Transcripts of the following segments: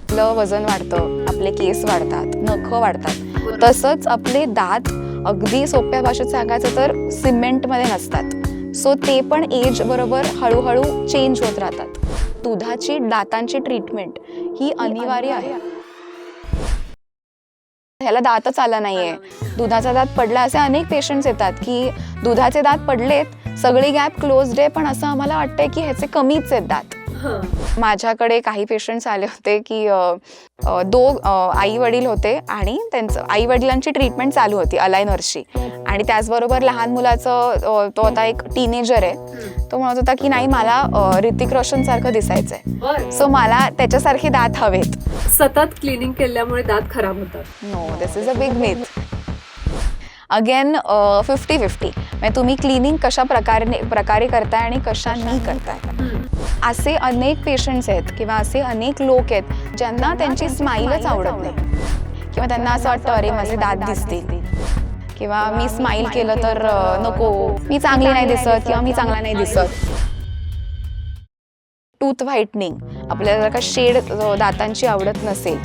आपलं वजन वाढतं, आपले केस वाढतात, नखं वाढतात, तसंच आपले दात अगदी सोप्या भाषेत सांगायचं तर सिमेंटमध्ये नसतात. सो ते पण एज बरोबर हळूहळू चेंज होत राहतात. दुधाची दातांची ट्रीटमेंट ही अनिवार्य आहे. ह्याला दातच आला नाहीये, दुधाचा दात पडला, असे अनेक पेशंट्स येतात की दुधाचे दात पडलेत, सगळी गॅप क्लोज्ड आहे, पण असं आम्हाला वाटतंय की ह्याचे कमीच आहेत दात. माझ्याकडे काही पेशंट्स आले होते की आई वडील होते आणि त्यांचं आई वडिलांची ट्रीटमेंट चालू होती अलायनर्सची, आणि त्याचबरोबर लहान मुलाचं तो आता एक टीनेजर आहे, तो म्हणत होता की नाही मला ऋतिक रोशन सारखं दिसायचंय, सो मला त्याच्यासारखे दात हवेत. सतत क्लिनिंग केल्यामुळे दात खराब होतात? No, this is a big myth. Again 50-50, म्हणजे तुम्ही क्लिनिंग कशा प्रकारे करताय आणि कशाने करताय. असे अनेक पेशंट्स आहेत किंवा असे अनेक लोक आहेत ज्यांना त्यांची स्माईलच आवडत नाही, किंवा त्यांना असं वाटतं अरे माझे दात दिसतील, किंवा मी स्माईल केलं तर नको, मी चांगली नाही दिसत किंवा मी चांगला नाही दिसत. टूथ व्हाईटनिंग, आपल्याला जर का शेड दातांची आवडत नसेल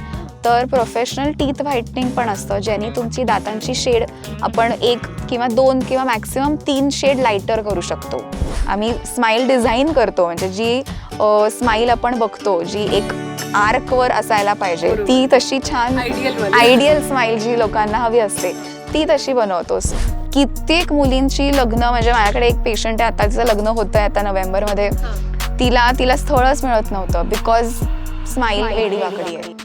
तर प्रोफेशनल टीथ व्हाईटनिंग पण असतं, ज्याने तुमची दातांची शेड आपण 1 किंवा 2 किंवा मॅक्सिमम 3 शेड लाईटर करू शकतो. आम्ही स्माईल डिझाईन करतो, म्हणजे जी स्माईल आपण बघतो जी एक आर्कवर असायला पाहिजे, ती तशी छान आयडियल स्माईल जी लोकांना हवी असते ती तशी बनवतोस. कित्येक मुलींची लग्न, म्हणजे माझ्याकडे एक पेशंट आहे आता, तिचं लग्न होतं आहे आता नोव्हेंबरमध्ये, तिला स्थळच मिळत नव्हतं बिकॉज स्माईल वेडीवाकडी आहे.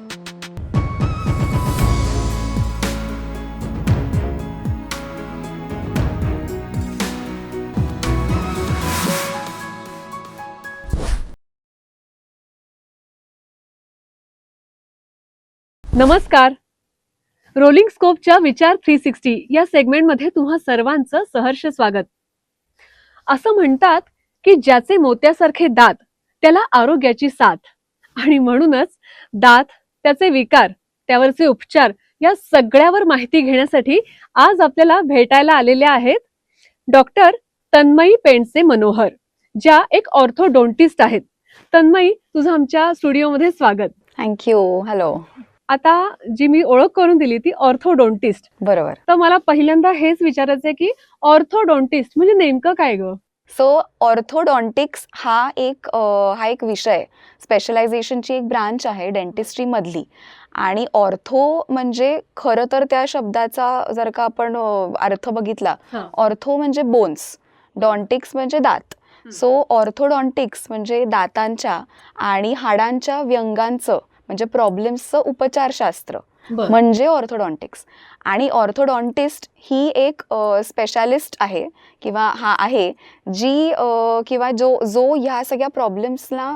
नमस्कार. रोलिंग स्कोपच्या विचार 360 या सेगमेंटमध्ये तुम्हा सर्वांचं सहर्ष स्वागत. असं म्हणतात की ज्याचे मोत्यासारखे दात त्याला आरोग्याची साथ, आणि म्हणूनच दात, त्याचे विकार, त्यावरचे उपचार या सगळ्यावर माहिती घेण्यासाठी आज आपल्याला भेटायला आलेल्या आहेत डॉक्टर तन्मयी पेंडसे मनोहर, ज्या एक ऑर्थोडोंटिस्ट आहेत. तन्मयी, तुझं आमच्या स्टुडिओमध्ये स्वागत. थँक्यू. हॅलो. आता जी मी ओळख करून दिली ती ऑर्थोडोंटिस्ट, बरोबर. तर मला पहिल्यांदा हेच विचारायचं आहे की ऑर्थोडोंटिस्ट म्हणजे नेमकं काय ग? सो ऑर्थोडॉन्टिक्स हा एक विषय, स्पेशलायझेशनची एक ब्रांच आहे डेंटिस्ट्री मधली. आणि ऑर्थो म्हणजे खरं तर त्या शब्दाचा जर का आपण अर्थ बघितला, ऑर्थो म्हणजे बोन्स, डॉन्टिक्स म्हणजे दात. सो ऑर्थोडॉन्टिक्स म्हणजे दातांच्या आणि हाडांच्या व्यंगांचं म्हणजे प्रॉब्लेम्सचं उपचारशास्त्र म्हणजे ऑर्थोडॉन्टिक्स. आणि ऑर्थोडॉन्टिस्ट ही एक स्पेशालिस्ट आहे किंवा आहे जी किंवा जो ह्या सगळ्या प्रॉब्लेम्सला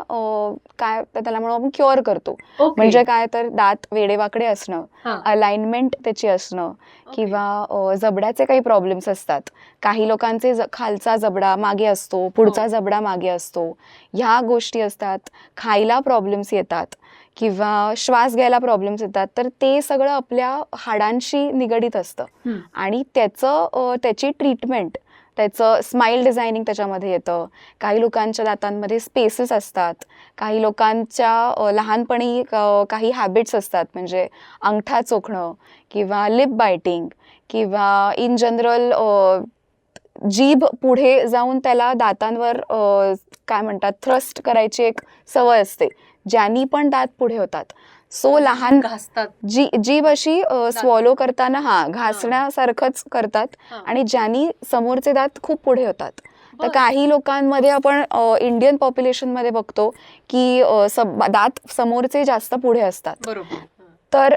काय त्याला म्हणून आपण क्युअर करतो. म्हणजे काय तर दात वेडेवाकडे असणं, अलाइनमेंट त्याची असणं, किंवा जबड्याचे काही प्रॉब्लेम्स असतात. काही लोकांचे खालचा जबडा मागे असतो, पुढचा जबडा मागे असतो, ह्या गोष्टी असतात. खायला प्रॉब्लेम्स येतात किंवा श्वास घ्यायला प्रॉब्लेम्स येतात, तर ते सगळं आपल्या हाडांशी निगडीत असतं. आणि त्याची ट्रीटमेंट, त्याचं स्माईल डिझायनिंग त्याच्यामध्ये येतं. काही लोकांच्या दातांमध्ये स्पेसेस असतात, काही लोकांच्या लहानपणी काही हॅबिट्स असतात, म्हणजे अंगठा चोखणं किंवा लिप बायटिंग, किंवा इन जनरल जीभ पुढे जाऊन त्याला दातांवर काय म्हणतात थ्रस्ट करायची एक सवय असते, ज्यांनी पण दात पुढे होतात. सो लहान जीभ अशी स्वॉलो करताना घासण्यासारखंच करतात, आणि ज्यांनी समोरचे दात खूप पुढे होतात. तर काही लोकांमध्ये आपण इंडियन पॉप्युलेशनमध्ये बघतो की दात समोरचे जास्त पुढे असतात. तर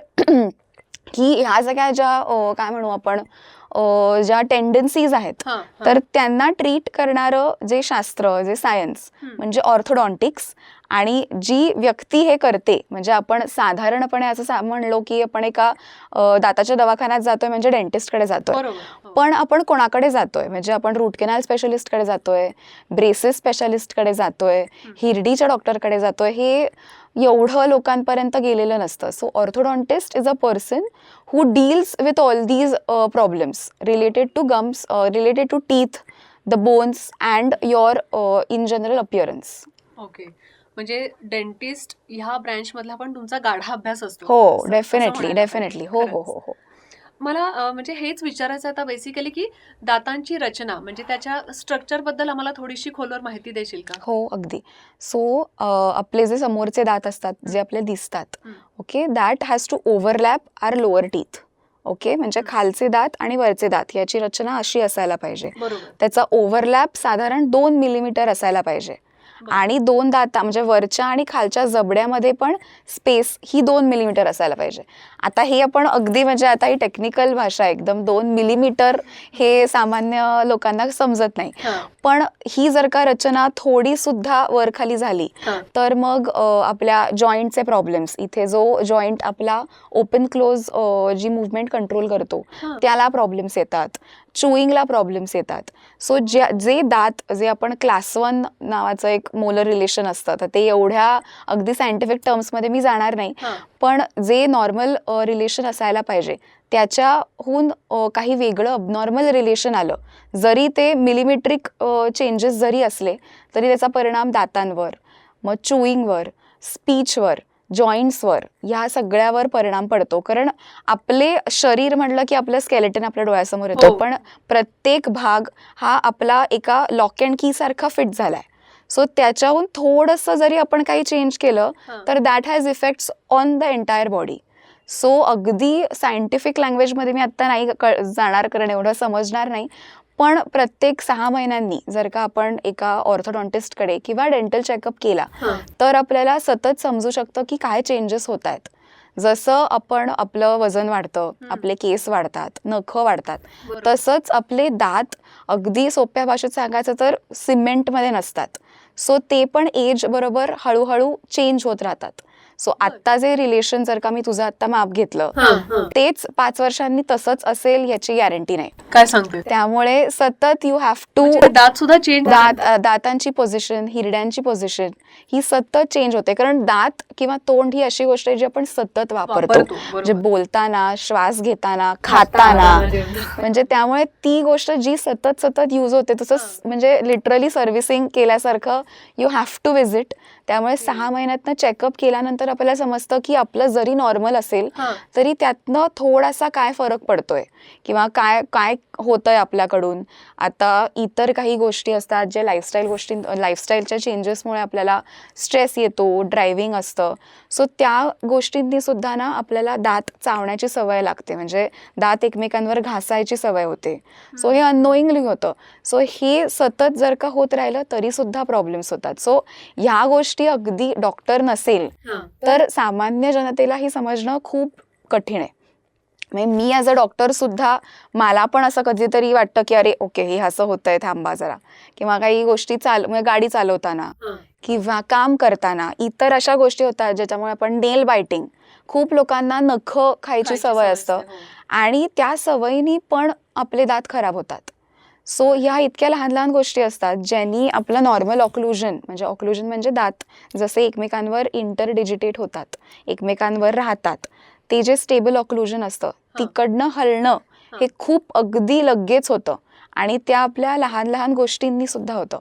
की ह्या सगळ्या ज्या काय म्हणू आपण ज्या टेंडन्सीज आहेत, तर त्यांना ट्रीट करणारं जे शास्त्र, जे सायन्स म्हणजे ऑर्थोडॉन्टिक्स. आणि जी व्यक्ती हे करते, म्हणजे आपण साधारणपणे असं म्हणलो की आपण एका दाताच्या दवाखान्यात जातोय म्हणजे डेंटिस्टकडे जातोय, पण आपण कोणाकडे जातोय, म्हणजे आपण रूट केनाल स्पेशलिस्टकडे जातोय, ब्रेसेस स्पेशालिस्टकडे जातोय, हिरडीच्या डॉक्टरकडे जातोय, हे एवढं लोकांपर्यंत गेलेलं नसतं. So orthodontist is a person who deals with all these problems related to gums, related to teeth, the bones and your in general appearance. Okay. म्हणजे डेंटिस्ट ह्या ब्रँच मधला पण तुमचा गाढा अभ्यास असतो. हो, असं डेफिनेटली म्हणायला डेफिनेटली. पाहिजे. हो खरंच. हो हो हो. मला म्हणजे हेच विचारायचं आता बेसिकली की दातांची रचना म्हणजे त्याच्या स्ट्रक्चर बद्दल आम्हाला थोडीशी खोलवर माहिती देशील का? हो, अगदी. सो आपले जे समोरचे दात असतात, जे आपल्याला दिसतात, हं. Okay, that has to overlap our lower teeth. Okay, म्हणजे हं. खालचे दात आणि वरचे दात याची रचना अशी असायला पाहिजे. बरोबर. त्याचा ओव्हरलॅप साधारण 2 मिलीमीटर असायला पाहिजे. बरं. आणि 2 दाता म्हणजे वरच्या आणि खालच्या जबड्यामध्ये पण स्पेस ही 2 मिलीमीटर असायला पाहिजे. आता हे आपण अगदी म्हणजे आता ही टेक्निकल भाषा आहे एकदम. 2 मिलीमीटर हे सामान्य लोकांना समजत नाही. हां. पण ही जर का रचना थोडी सुद्धा वरखाली झाली हां. तर मग आपल्या जॉईंटचे प्रॉब्लेम्स, इथे जो जॉईंट आपला ओपन क्लोज जी मुवमेंट कंट्रोल करतो हां. त्याला प्रॉब्लेम्स येतात, चुईंगला प्रॉब्लेम्स येतात. सो जे दात जे आपण क्लास 1 नावाचं एक मोलर रिलेशन असतं, तर ते एवढ्या अगदी सायंटिफिक टर्म्समध्ये मी जाणार नाही, हां. पण जे नॉर्मल रिलेशन असायला पाहिजे त्याच्याहून काही वेगळं अबनॉर्मल रिलेशन आलं, जरी ते मिलिमेट्रिक चेंजेस जरी असले तरी त्याचा परिणाम दातांवर, मग चुईंगवर, स्पीचवर, जॉईंट्सवर ह्या सगळ्यावर परिणाम पडतो. कारण आपले शरीर म्हणलं की आपलं स्केलेटन आपल्या डोळ्यासमोर येतो, हो. पण प्रत्येक भाग हा आपला एका लॉक अँड की सारखा फिट झालाय. सो त्याच्याहून थोडंसं जरी आपण काही चेंज केलं हां. तर that has effects on the entire body. So अगदी सायंटिफिक लँग्वेजमध्ये मी आत्ता नाही जाणार, कारण एवढं समजणार नाही. पण प्रत्येक 6 महिन्यांनी जर का आपण एका ऑर्थोडॉन्टिस्टकडे किंवा डेंटल चेकअप केला हां. तर आपल्याला सतत समजू शकतं की काय चेंजेस होत आहेत. जसं आपण आपलं वजन वाढतं, आपले केस वाढतात, नखं वाढतात, बरोबर. तसंच आपले दात अगदी सोप्या भाषेत सांगायचं तर सिमेंटमध्ये नसतात. सो ते पण एज बरोबर हळूहळू चेंज होत राहतात. सो आत्ता जे रिलेशन जर का मी तुझं आत्ता माप घेतलं हां, हां. तेच 5 वर्षांनी तसंच असेल याची गॅरंटी नाही. काय सांगते? त्यामुळे सतत यू हॅव टू म्हणजे दात सुद्धा चेंज दातांची पोझिशन, हिरड्यांची पोझिशन ही सतत चेंज होते. कारण दात किंवा तोंड ही अशी गोष्ट आहे जी आपण सतत वापरतो, म्हणजे बोलताना, श्वास घेताना, खाताना, म्हणजे त्यामुळे ती गोष्ट जी सतत सतत यूज होते तसंच म्हणजे लिटरली सर्व्हिसिंग केल्यासारखं यू हॅव टू व्हिजिट. त्यामुळे 6 महिन्यातनं चेकअप केल्यानंतर आपल्याला समजतं की आपलं जरी नॉर्मल असेल तरी त्यातनं थोडासा काय फरक पडतोय किंवा काय काय होतंय आपल्याकडून. आता इतर काही गोष्टी असतात ज्या लाईफस्टाईलच्या चेंजेसमुळे आपल्याला स्ट्रेस येतो, ड्रायव्हिंग असतं. सो त्या गोष्टींनी सुद्धा ना आपल्याला दात चावण्याची सवय लागते, म्हणजे दात एकमेकांवर घासायची सवय होते. सो हे अननोईंगली होतं. सो हे सतत जर का होत राहिलं तरी सुद्धा प्रॉब्लेम्स होतात. सो ह्या गोष्टी अगदी डॉक्टर नसेल तर सामान्य जनतेला ही समजणं खूप कठीण आहे. म्हणजे मी ॲज अ डॉक्टर सुद्धा मला पण असं कधीतरी वाटतं की अरे ओके हे असं होतंय, थांबा जरा. किंवा काही गोष्टी म्हणजे गाडी चालवताना किंवा काम करताना इतर अशा गोष्टी होतात ज्याच्यामुळे आपण नेल बायटिंग, खूप लोकांना नखं खायची सवय असतं आणि त्या सवयीनी पण आपले दात खराब होतात. सो ह्या इतक्या लहान लहान गोष्टी असतात ज्यांनी आपलं नॉर्मल ऑक्लुजन म्हणजे दात जसे एकमेकांवर इंटरडिजिटेट होतात, एकमेकांवर राहतात, ते जे स्टेबल ऑक्लुजन असतं तिकडनं हलणं हे खूप अगदी लगेच होतं आणि त्या आपल्या लहान लहान गोष्टींनी सुद्धा होतं.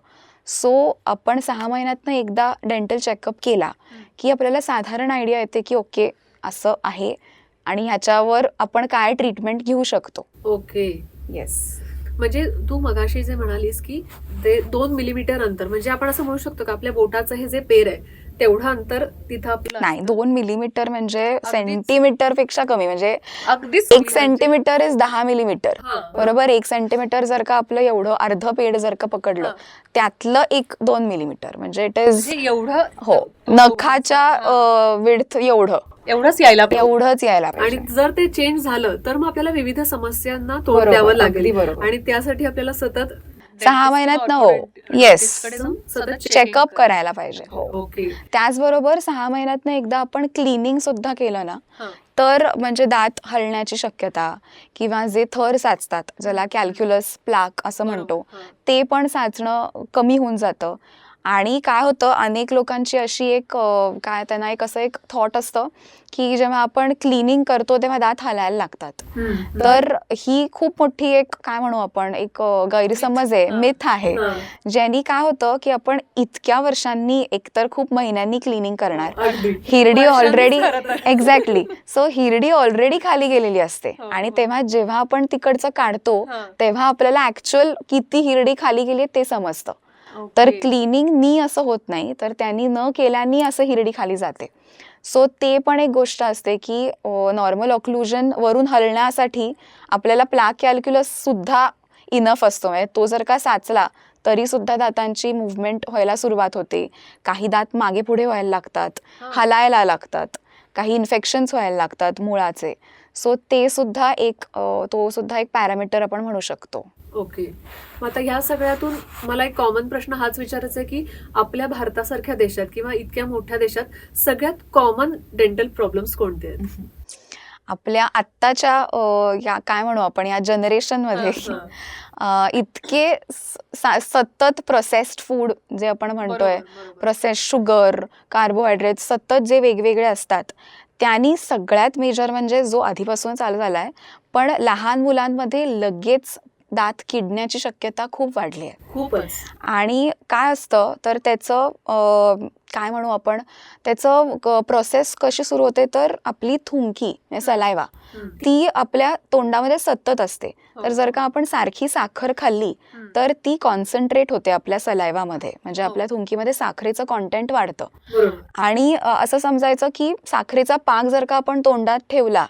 सो आपण 6 महिन्यातनं एकदा डेंटल चेकअप केला की आपल्याला साधारण आयडिया येते की ओके असं आहे आणि ह्याच्यावर आपण काय ट्रीटमेंट घेऊ शकतो. ओके. येस. म्हणजे तू मगाशी जे म्हणालीस की ते 2 मिलीमीटर अंतर, म्हणजे आपण असं म्हणू शकतो का आपल्या बोटाचं हे जे पेर आहे तेवढं अंतर तिथं आपलं नाही, असतं? 2 मिलीमीटर म्हणजे सेंटीमीटर पेक्षा कमी, म्हणजे अगदीच 1 सेंटीमीटर इज 10 मिलीमीटर. हां. बरोबर. 1 सेंटीमीटर जर का आपलं एवढं अर्ध पेड जर का पकडलं हां. त्यातलं 1-2 मिलीमीटर म्हणजे इट इज म्हणजे एवढं हो नखाच्या विड्थ एवढंच यायला पाहिजे. एवढंच यायला आणि पाहिजे. जर ते चेंज झालं तर मग आपल्याला विविध समस्यांना तोंड बरोबर, द्यावं अगदी लागेल बरोबर. आणि त्यासाठी आपल्याला सतत 6 महिन्यातनं हो येस सतत चेकअप करायला पाहिजे. हो. ओके. त्याचबरोबर 6 महिन्यातनं एकदा आपण क्लिनिंग सुद्धा केलं ना तर म्हणजे दात हलण्याची शक्यता किंवा जे थर साचतात ज्याला कॅल्क्युलस प्लाक असं म्हणतो ते पण साचणं कमी होऊन जातं आणि काय होतं, अनेक लोकांची अशी एक काय त्यांना एक असं एक थॉट असतं की जेव्हा आपण क्लिनिंग करतो तेव्हा दात हलायला लागतात. तर ही खूप मोठी एक काय म्हणू आपण एक गैरसमज आहे, मिथ आहे, ज्यांनी काय होतं की आपण इतक्या वर्षांनी एकतर खूप महिन्यांनी क्लिनिंग करणार, Hirdi already exactly, so Hirdi already खाली गेलेली असते आणि तेव्हा जेव्हा आपण तिकडचं काढतो तेव्हा आपल्याला ऍक्च्युअल किती हिरडी खाली गेली ते समजतं. तर क्लिनिंग नी असं होत नाही, तर त्यांनी न केल्यानी असं हिरडी खाली जाते. सो ते पण एक गोष्ट असते की नॉर्मल ऑक्लुजन वरून हलण्यासाठी आपल्याला प्लाक कॅल्क्युलस सुद्धा इनफ असतो. म्हणजे तो जर का साचला तरी सुद्धा दातांची मुवमेंट व्हायला सुरुवात होते. काही दात मागे पुढे व्हायला लागतात, हलायला लागतात, काही इन्फेक्शन्स व्हायला लागतात मुळाचे. सो ते सुद्धा एक तो सुद्धा एक पॅरामीटर आपण म्हणू शकतो. ओके. मग आता ह्या सगळ्यातून मला एक कॉमन प्रश्न हाच विचारायचा आहे की आपल्या भारतासारख्या देशात किंवा इतक्या मोठ्या देशात सगळ्यात कॉमन डेंटल प्रॉब्लेम्स कोणते आहेत? आपल्या आत्ताच्या या काय म्हणू आपण या जनरेशनमध्ये इतके सतत प्रोसेस्ड फूड जे आपण म्हणतोय, प्रोसेस्ड शुगर, कार्बोहायड्रेट सतत जे वेगवेगळे असतात, त्यांनी सगळ्यात मेजर म्हणजे जो आधीपासून चालू झालाय पण लहान मुलांमध्ये लगेच दात किडण्याची शक्यता खूप वाढली आहे. खूपच. आणि काय असतं तर त्याचं काय म्हणू आपण त्याचं प्रोसेस कशी सुरू होते, तर आपली थुंकी सलायवा ती आपल्या तोंडामध्ये सतत असते. तर जर का आपण सारखी साखर खाल्ली तर ती कॉन्सन्ट्रेट होते आपल्या सलायवामध्ये, म्हणजे आपल्या थुंकीमध्ये साखरेचं कॉन्टेंट वाढतं. आणि असं समजायचं की साखरेचा पाक जर का आपण तोंडात ठेवला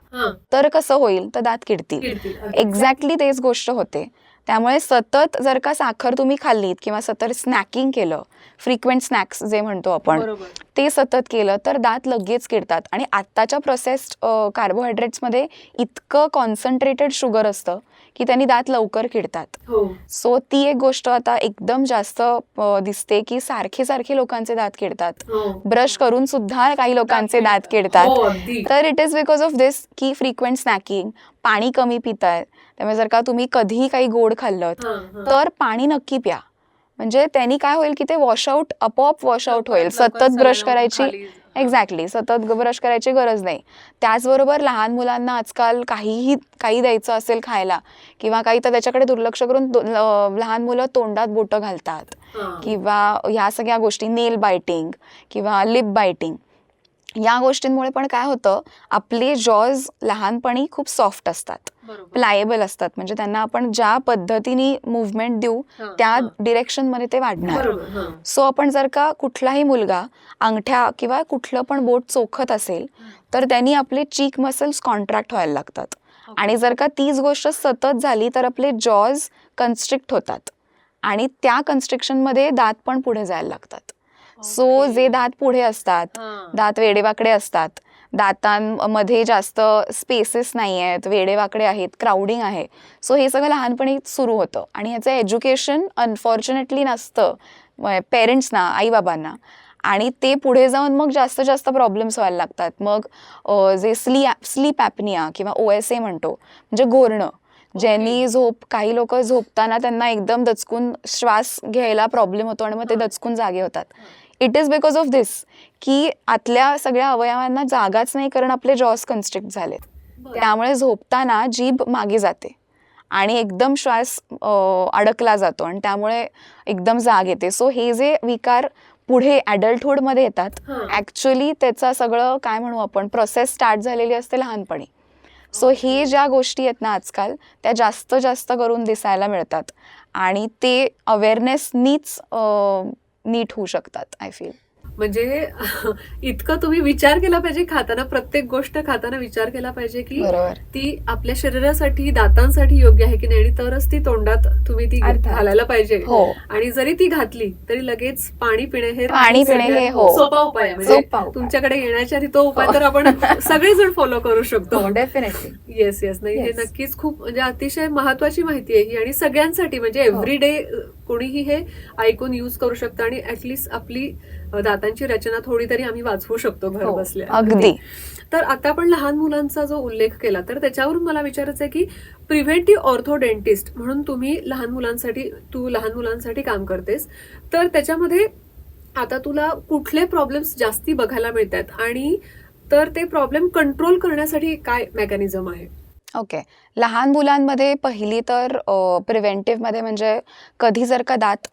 तर कसं होईल, तर दात किडतील. एक्झॅक्टली तेच गोष्ट होते. त्यामुळे सतत जर का साखर तुम्ही खाल्लीत किंवा सतत स्नॅकिंग केलं, फ्रिक्वेंट स्नॅक्स जे म्हणतो आपण, ते सतत केलं तर दात लगेच किडतात. आणि आत्ताच्या प्रोसेस्ड कार्बोहायड्रेट्समध्ये इतकं कॉन्सन्ट्रेटेड शुगर असतं की त्यांनी दात लवकर किडतात. सो ती एक गोष्ट आता एकदम जास्त दिसते की सारखे सारखे लोकांचे दात किडतात. ब्रश करून सुद्धा काही लोकांचे दात किडतात. तर इट इज बिकॉज ऑफ दिस की फ्रिक्वेंट स्नॅकिंग, पाणी कमी पिताय. त्यामुळे जर का तुम्ही कधीही काही गोड खाल्लं तर पाणी नक्की प्या, म्हणजे त्यांनी काय होईल की ते वॉशआउट आपोआप वॉशआउट होईल. सतत ब्रश करायची एक्झॅक्टली सतत ब्रश करायची गरज नाही. त्याचबरोबर लहान मुलांना आजकाल काही द्यायचं असेल खायला किंवा काही तर त्याच्याकडे दुर्लक्ष करून लहान मुलं तोंडात बोटं घालतात किंवा ह्या सगळ्या गोष्टी, नेल बायटिंग किंवा लिप बायटिंग, या गोष्टींमुळे पण काय होतं, आपले जॉज लहानपणी खूप सॉफ्ट असतात, प्लायबल असतात, म्हणजे त्यांना आपण ज्या पद्धतीने मुवमेंट देऊ त्या डिरेक्शन मध्ये ते वाढणार. सो आपण जर का कुठलाही मुलगा अंगठ्या किंवा कुठलं पण बोट चोखत असेल तर त्यांनी आपले चीक मसल्स कॉन्ट्रॅक्ट व्हायला लागतात. आणि जर का तीच गोष्ट सतत झाली तर आपले जॉज कन्स्ट्रिक्ट होतात आणि त्या कन्स्ट्रिक्शन मध्ये दात पण पुढे जायला लागतात. सो जे दात पुढे असतात, दात वेडेवाकडे असतात, दातांमध्ये जास्त स्पेसेस नाही आहेत, वेडेवाकडे आहेत, क्राउडिंग आहे, सो हे सगळं लहानपणी सुरू होतं. आणि ह्याचं एज्युकेशन अनफॉर्च्युनेटली नसतं पेरेंट्सना, आईबाबांना, आणि ते पुढे जाऊन मग जास्त जास्त प्रॉब्लेम्स व्हायला लागतात. मग जे स्लीप ॲपनिया किंवा OSA म्हणतो, म्हणजे घोरणं, ज्यांनी काही लोक झोपताना त्यांना एकदम दचकून श्वास घ्यायला प्रॉब्लेम होतो आणि मग ते दचकून जागे होतात. इट इज बिकॉज ऑफ दिस की आतल्या सगळ्या अवयवांना जागाच नाही, कारण आपले जॉस कन्स्ट्रिक्ट झालेत. त्यामुळे झोपताना जीभ मागे जाते आणि एकदम श्वास अडकला जातो आणि त्यामुळे एकदम जाग येते. सो हे जे विकार पुढे ॲडल्टहुडमध्ये येतात, ॲक्च्युली त्याचं सगळं काय म्हणू आपण प्रोसेस स्टार्ट झालेली असते लहानपणी. सो हे ज्या गोष्टी आहेत ना आजकाल, त्या जास्त जास्त करून दिसायला मिळतात आणि ते अवेअरनेसनीच नीट होऊ शकतात, आय फील. म्हणजे इतकं तुम्ही विचार केला पाहिजे खाताना, प्रत्येक गोष्ट खाताना विचार केला पाहिजे की ती आपल्या शरीरासाठी, दातांसाठी योग्य आहे की नाही, आणि तरच ती तोंडात तुम्ही ती घालायला पाहिजे. आणि जरी ती घातली तरी लगेच पाणी पिणे हे सोपा उपाय आहे. म्हणजे तुमच्याकडे येण्याच्या आधी तो उपाय तर आपण सगळेजण फॉलो करू शकतो. डेफिनेटली. Yes yes. नाही, हे नक्कीच खूप म्हणजे अतिशय महत्वाची माहिती आहे ही, आणि सगळ्यांसाठी म्हणजे एव्हरीडे कोणीही हे ऐकून यूज करू शकतं आणि ऍटलिस्ट आपली दातांची रचना थोडी तरी आम्ही वाचवू शकतो घर बसल्या. अगदी. तर आता आपण लहान मुलांचा जो उल्लेख केला, तर त्याच्यावरून मला विचारायचं आहे की प्रिव्हेंटिव्ह ऑर्थोडेंटिस्ट म्हणून तू लहान मुलांसाठी काम करतेस, तर त्याच्यामध्ये आता तुला कुठले प्रॉब्लेम्स जास्ती बघायला मिळतात आणि तर ते प्रॉब्लेम कंट्रोल करण्यासाठी काय मेकॅनिझम आहे? ओके. लहान मुलांमध्ये पहिली तर प्रिव्हेंटिव्हमध्ये म्हणजे कधी जर का दात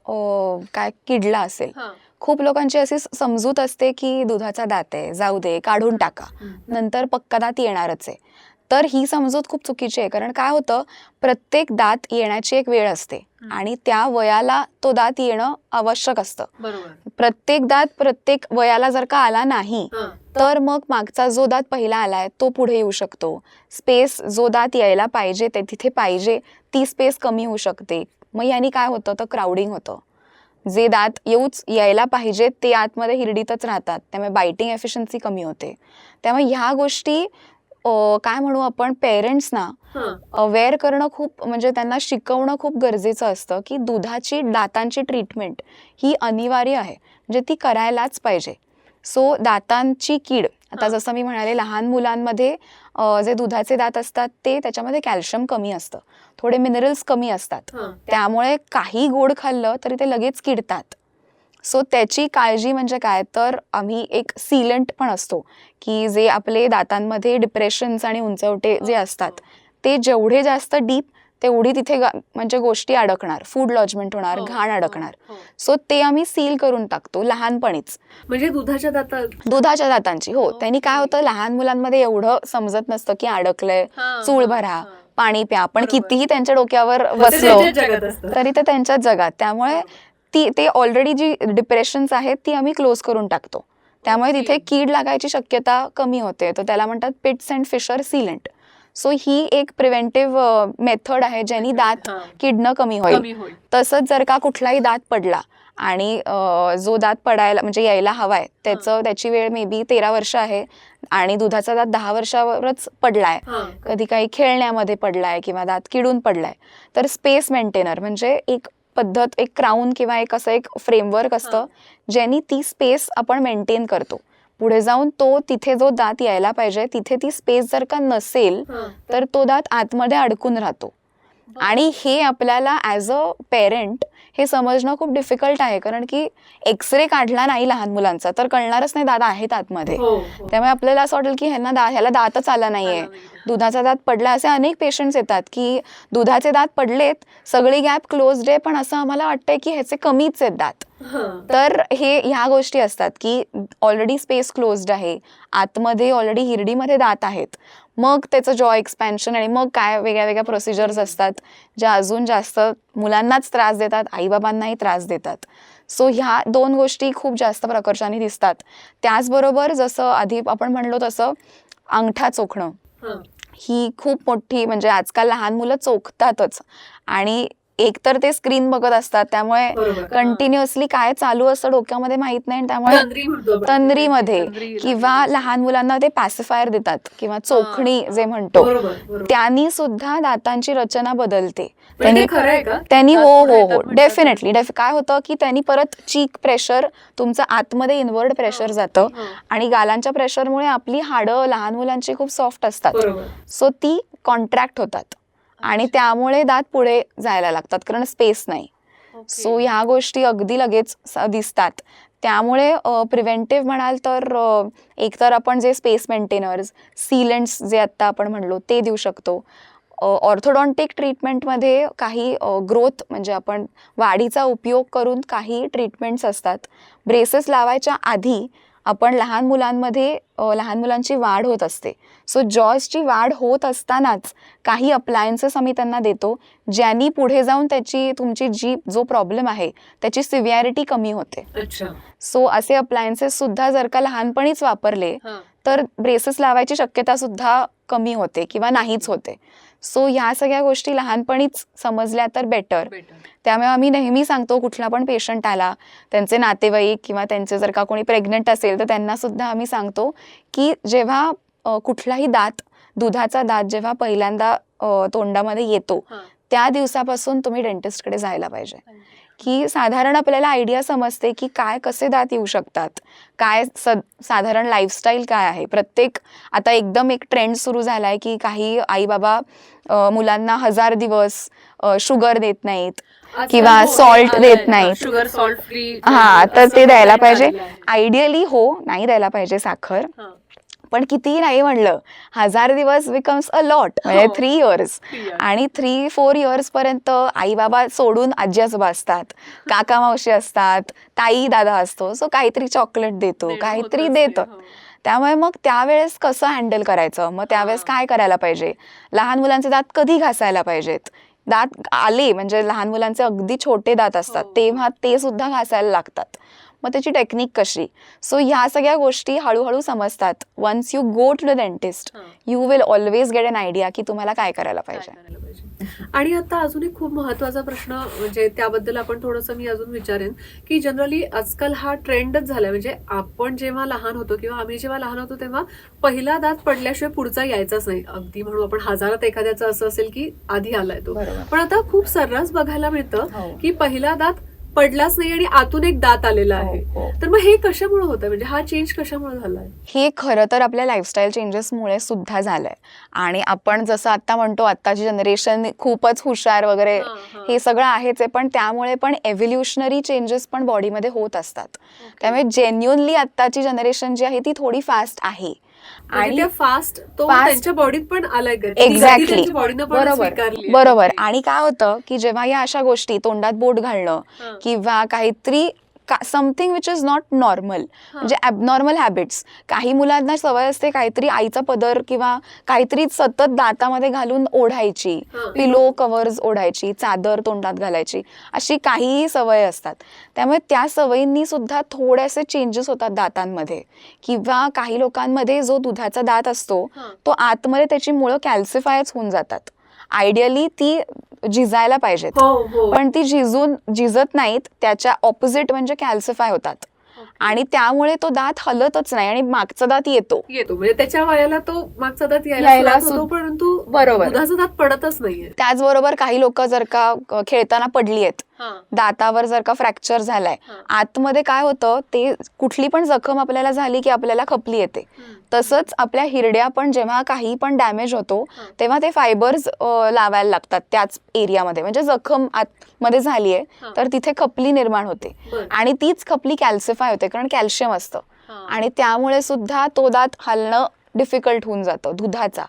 काय किडला असेल, खूप लोकांची अशी समजूत असते की दुधाचा दात आहे, जाऊ दे, काढून टाका, नंतर पक्का दात येणारच आहे. तर ही समजूत खूप चुकीची आहे. कारण काय होतं, प्रत्येक दात येण्याची एक वेळ असते आणि त्या वयाला तो दात येणं आवश्यक असतं. बरोबर. प्रत्येक दात प्रत्येक वयाला जर का आला नाही, तर मग मागचा जो दात पहिला आलाय तो पुढे येऊ शकतो. स्पेस जो दात यायला पाहिजे ते तिथे पाहिजे ती स्पेस कमी होऊ शकते. मग याने काय होतं, तर क्राउडिंग होतं. जे दात यायला पाहिजेत ते आतमध्ये हिरडीतच राहतात, त्यामुळे बायटिंग एफिशियन्सी कमी होते. त्यामुळे ह्या गोष्टी काय म्हणू आपण, पेरेंट्सना अवेअर करणं खूप, म्हणजे त्यांना शिकवणं खूप गरजेचं असतं की दुधाची दातांची ट्रीटमेंट ही अनिवार्य आहे, म्हणजे ती करायलाच पाहिजे. सो दातांची कीड, आता जसं मी म्हणाले, लहान मुलांमध्ये जे दुधाचे दात असतात ते त्याच्यामध्ये कॅल्शियम कमी असतं, थोडे मिनरल्स कमी असतात, त्यामुळे काही गोड खाल्लं तरी ते लगेच किडतात. सो त्याची काळजी म्हणजे काय, तर आम्ही एक सीलंट पण असतो की जे आपले दातांमध्ये डिप्रेशन्स आणि उंचवटे जे असतात ते जेवढे जास्त डीप तेवढी तिथे म्हणजे गोष्टी अडकणार, फूड लॉजमेंट होणार, घाण अडकणार. सो ते आम्ही सील करून टाकतो लहानपणीच. म्हणजे दुधाच्या दातांची. हो, त्यांनी काय होतं, लहान मुलांमध्ये एवढं समजत नसतं की अडकलंय, चूळ भरा, पाणी प्या, पण कितीही त्यांच्या डोक्यावर बसलो तरी ते त्यांच्याच जगात. त्यामुळे ते ऑलरेडी जी डिप्रेशन्स आहेत ती आम्ही क्लोज करून टाकतो, त्यामुळे तिथे कीड लागायची शक्यता कमी होते. तर त्याला म्हणतात पिट्स अँड फिशर सीलंट. सो ही एक प्रिव्हेंटिव्ह मेथड आहे ज्यांनी दात किडणं कमी होईल. तसंच जर का कुठलाही दात पडला आणि जो दात पडायला म्हणजे यायला हवाय त्याची वेळ मे बी 13 वर्ष आहे आणि दुधाचा दात 10 वर्षावरच पडलाय, कधी काही खेळण्यामध्ये पडलाय किंवा दात किडून पडलाय, तर स्पेस मेंटेनर म्हणजे एक पद्धत, एक क्राऊन किंवा एक असं एक फ्रेमवर्क असतं ज्यांनी ती स्पेस आपण मेंटेन करतो. पुढे जाऊन तो तिथे जो दात यायला पाहिजे तिथे ती स्पेस जर का नसेल तर तो दात आतमध्ये अडकून राहतो. आणि हे आपल्याला ॲज अ पेरेंट हे समजणं खूप डिफिकल्ट आहे, कारण की एक्सरे काढला नाही लहान मुलांचा तर कळणारच नाही दात आहेत आतमध्ये. त्यामुळे आपल्याला असं वाटेल की ह्याला दातच आला नाहीये, दुधाचा दात पडला. असे अनेक पेशंट्स येतात की दुधाचे दात पडलेत, सगळी गॅप क्लोज्ड आहे, पण असं आम्हाला वाटतंय की ह्याचे कमीच आहेत दात. तर ह्या गोष्टी असतात की ऑलरेडी स्पेस क्लोज्ड आहे, आतमध्ये ऑलरेडी हिरडीमध्ये दात आहेत, मग त्याचं जॉ एक्सपॅन्शन आणि मग काय वेगळ्या वेगळ्या प्रोसिजर्स असतात ज्या अजून जास्त मुलांनाच त्रास देतात, आईबाबांनाही त्रास देतात. सो ह्या 2 गोष्टी खूप जास्त प्रकर्षाने दिसतात. त्याचबरोबर जसं आधी आपण म्हणलो तसं अंगठा चोखणं ही खूप मोठी, म्हणजे आजकाल लहान मुलं चोखतातच आणि एकतर ते स्क्रीन बघत असतात, त्यामुळे कंटिन्युअसली काय चालू असतं डोक्यामध्ये माहित नाही, त्यामुळे तंद्रीमध्ये किंवा लहान मुलांना ते पॅसिफायर देतात किंवा चोखणी जे म्हणतो, त्यांनी सुद्धा दातांची रचना बदलते. त्यांनी हो डेफिनेटली काय होतं की त्यांनी परत चीक प्रेशर, तुमचं आतमध्ये इनवर्ड प्रेशर जातं आणि गालांच्या प्रेशरमुळे आपली हाडं लहान मुलांची खूप सॉफ्ट असतात, सो ती कॉन्ट्रॅक्ट होतात आणि त्यामुळे दात पुढे जायला लागतात कारण स्पेस नाही. सो ह्या गोष्टी अगदी लगेच दिसतात. त्यामुळे प्रिव्हेंटिव्ह म्हणाल तर एकतर आपण जे स्पेस मेंटेनर्स, सीलंट्स जे आत्ता आपण म्हणलो ते देऊ शकतो. ऑर्थोडॉन्टिक ट्रीटमेंटमध्ये काही ग्रोथ म्हणजे आपण वाढीचा उपयोग करून काही ट्रीटमेंट्स असतात. ब्रेसेस लावायच्या आधी आपण लहान मुलांची वाढ होत असते, सो जॉजची वाढ होत असतानाच काही अप्लायन्सेस आम्ही त्यांना देतो ज्यांनी पुढे जाऊन तुमची जो प्रॉब्लेम आहे त्याची सिव्हिअरिटी कमी होते. सो असे अप्लायन्सेस सुद्धा जर का लहानपणीच वापरले तर ब्रेसेस लावायची शक्यता सुद्धा कमी होते किंवा नाहीच होते. सो ह्या सगळ्या गोष्टी लहानपणीच समजल्या तर बेटर. त्यामुळे आम्ही नेहमी सांगतो, कुठला पण पेशंट आला, त्यांचे नातेवाईक किंवा त्यांचे जर का कोणी प्रेग्नंट असेल तर त्यांना सुद्धा आम्ही सांगतो की जेव्हा कुठलाही दुधाचा दात जेव्हा पहिल्यांदा तोंडामध्ये येतो त्या दिवसापासून तुम्ही डेंटिस्टकडे जायला पाहिजे. की साधारण आपल्याला आयडिया समजते की काय कसे दात येऊ शकतात, काय साधारण लाईफस्टाईल काय आहे. प्रत्येक आता एकदम एक ट्रेंड सुरू झाला आहे की काही आई बाबा मुलांना 1000 दिवस शुगर देत नाहीत किंवा सॉल्ट देत नाहीत. Sugar salt free. हा, तर ते द्यायला पाहिजे. आयडियली नाही द्यायला पाहिजे साखर, पण कितीही नाही म्हणलं 1000 दिवस बिकम्स अ लॉट, म्हणजे 3 इयर्स. आणि 3-4 इयर्स पर्यंत आई बाबा सोडून आजी आजोबा असतात, काका मावशी असतात, ताई दादा असतो, सो काहीतरी चॉकलेट देतो, काहीतरी देतं. त्यामुळे मग त्यावेळेस कसं हँडल करायचं, मग त्यावेळेस काय करायला पाहिजे, लहान मुलांचे दात कधी घासायला पाहिजेत, दात आले म्हणजे लहान मुलांचे अगदी छोटे दात असतात तेव्हा ते सुद्धा घासायला लागतात, मग त्याची टेक्निक कशी. सो ह्या सगळ्या गोष्टी हळूहळू समजतात. Once you go to the dentist you will always get an idea की तुम्हाला काय करायला पाहिजे. आणि आता अजून एक खूप महत्वाचा प्रश्न, म्हणजे त्याबद्दल आपण थोडंसं मी अजून विचारेन की जनरली आजकाल हा ट्रेंडच झालाय. म्हणजे आपण जेव्हा लहान होतो किंवा आम्ही जेव्हा लहान होतो तेव्हा पहिला दात पडल्याशिवाय पुढचा यायचाच नाही. अगदी म्हणून आपण हजारात एखाद्याचं असं असेल की आधी आलाय तो. पण आता खूप सर्रास बघायला मिळतं की पहिला दात पडलाच नाही आणि आतून एक दात आलेला आहे. तर मग हे कशामुळे होतं, म्हणजे हा चेंज कशामुळे झालाय? हे खरं तर आपल्या लाईफस्टाईल चेंजेसमुळे सुद्धा झालंय. आणि आपण जसं आता म्हणतो आत्ताची जनरेशन खूपच हुशार वगैरे हे सगळं आहेच आहे, पण त्यामुळे पण एव्होल्युशनरी चेंजेस पण बॉडीमध्ये होत असतात. त्यामुळे जेन्युअनली आत्ताची जनरेशन जी आहे ती थोडी फास्ट आहे. आणि फास्ट त्यांच्या बॉडीत पण आलाय. एक्झॅक्टली, बरोबर. आणि काय होतं की जेव्हा या अशा गोष्टी, तोंडात बोट घालणं किंवा काहीतरी something which is not normal, म्हणजे ॲबनॉर्मल हॅबिट्स, काही मुलांना सवय असते काहीतरी आईचा पदर किंवा काहीतरी सतत दातामध्ये घालून ओढायची, पिलो कव्हर्स ओढायची, चादर तोंडात घालायची, अशी काहीही सवय असतात. त्यामुळे त्या सवयींनी सुद्धा थोडेसे चेंजेस होतात दातांमध्ये. किंवा काही लोकांमध्ये जो दुधाचा दात असतो तो आतमध्ये त्याची मुळं कॅल्सिफायच होऊन जातात. आयडियली ती झिजायला पाहिजेत, पण ती झिजत नाहीत, त्याच्या ऑपोजिट म्हणजे कॅल्सिफाय होतात. आणि त्यामुळे तो दात हलतच नाही आणि मागचा दात येतो. म्हणजे त्याच्या वयाला तो मागचा दात यायला होतो, परंतु बरोबर दुधाचा दात पडतच नाहीये. त्याचबरोबर काही लोक जर का खेळताना पडली आहेत, दातावर जर का फ्रॅक्चर झालाय, आतमध्ये काय होतं, ते कुठली पण जखम आपल्याला झाली की आपल्याला खपली येते. तसंच आपल्या हिरड्या पण जेव्हा काही पण डॅमेज होतो तेव्हा ते फायबर्स लावायला लागतात त्याच एरियामध्ये. म्हणजे जखम आतमध्ये झाली आहे तर तिथे खपली निर्माण होते आणि तीच खपली कॅल्सिफाय होते, कारण कॅल्शियम असतं. आणि त्यामुळे सुद्धा तो दात हलणं डिफिकल्ट होऊन जातं दुधाचा.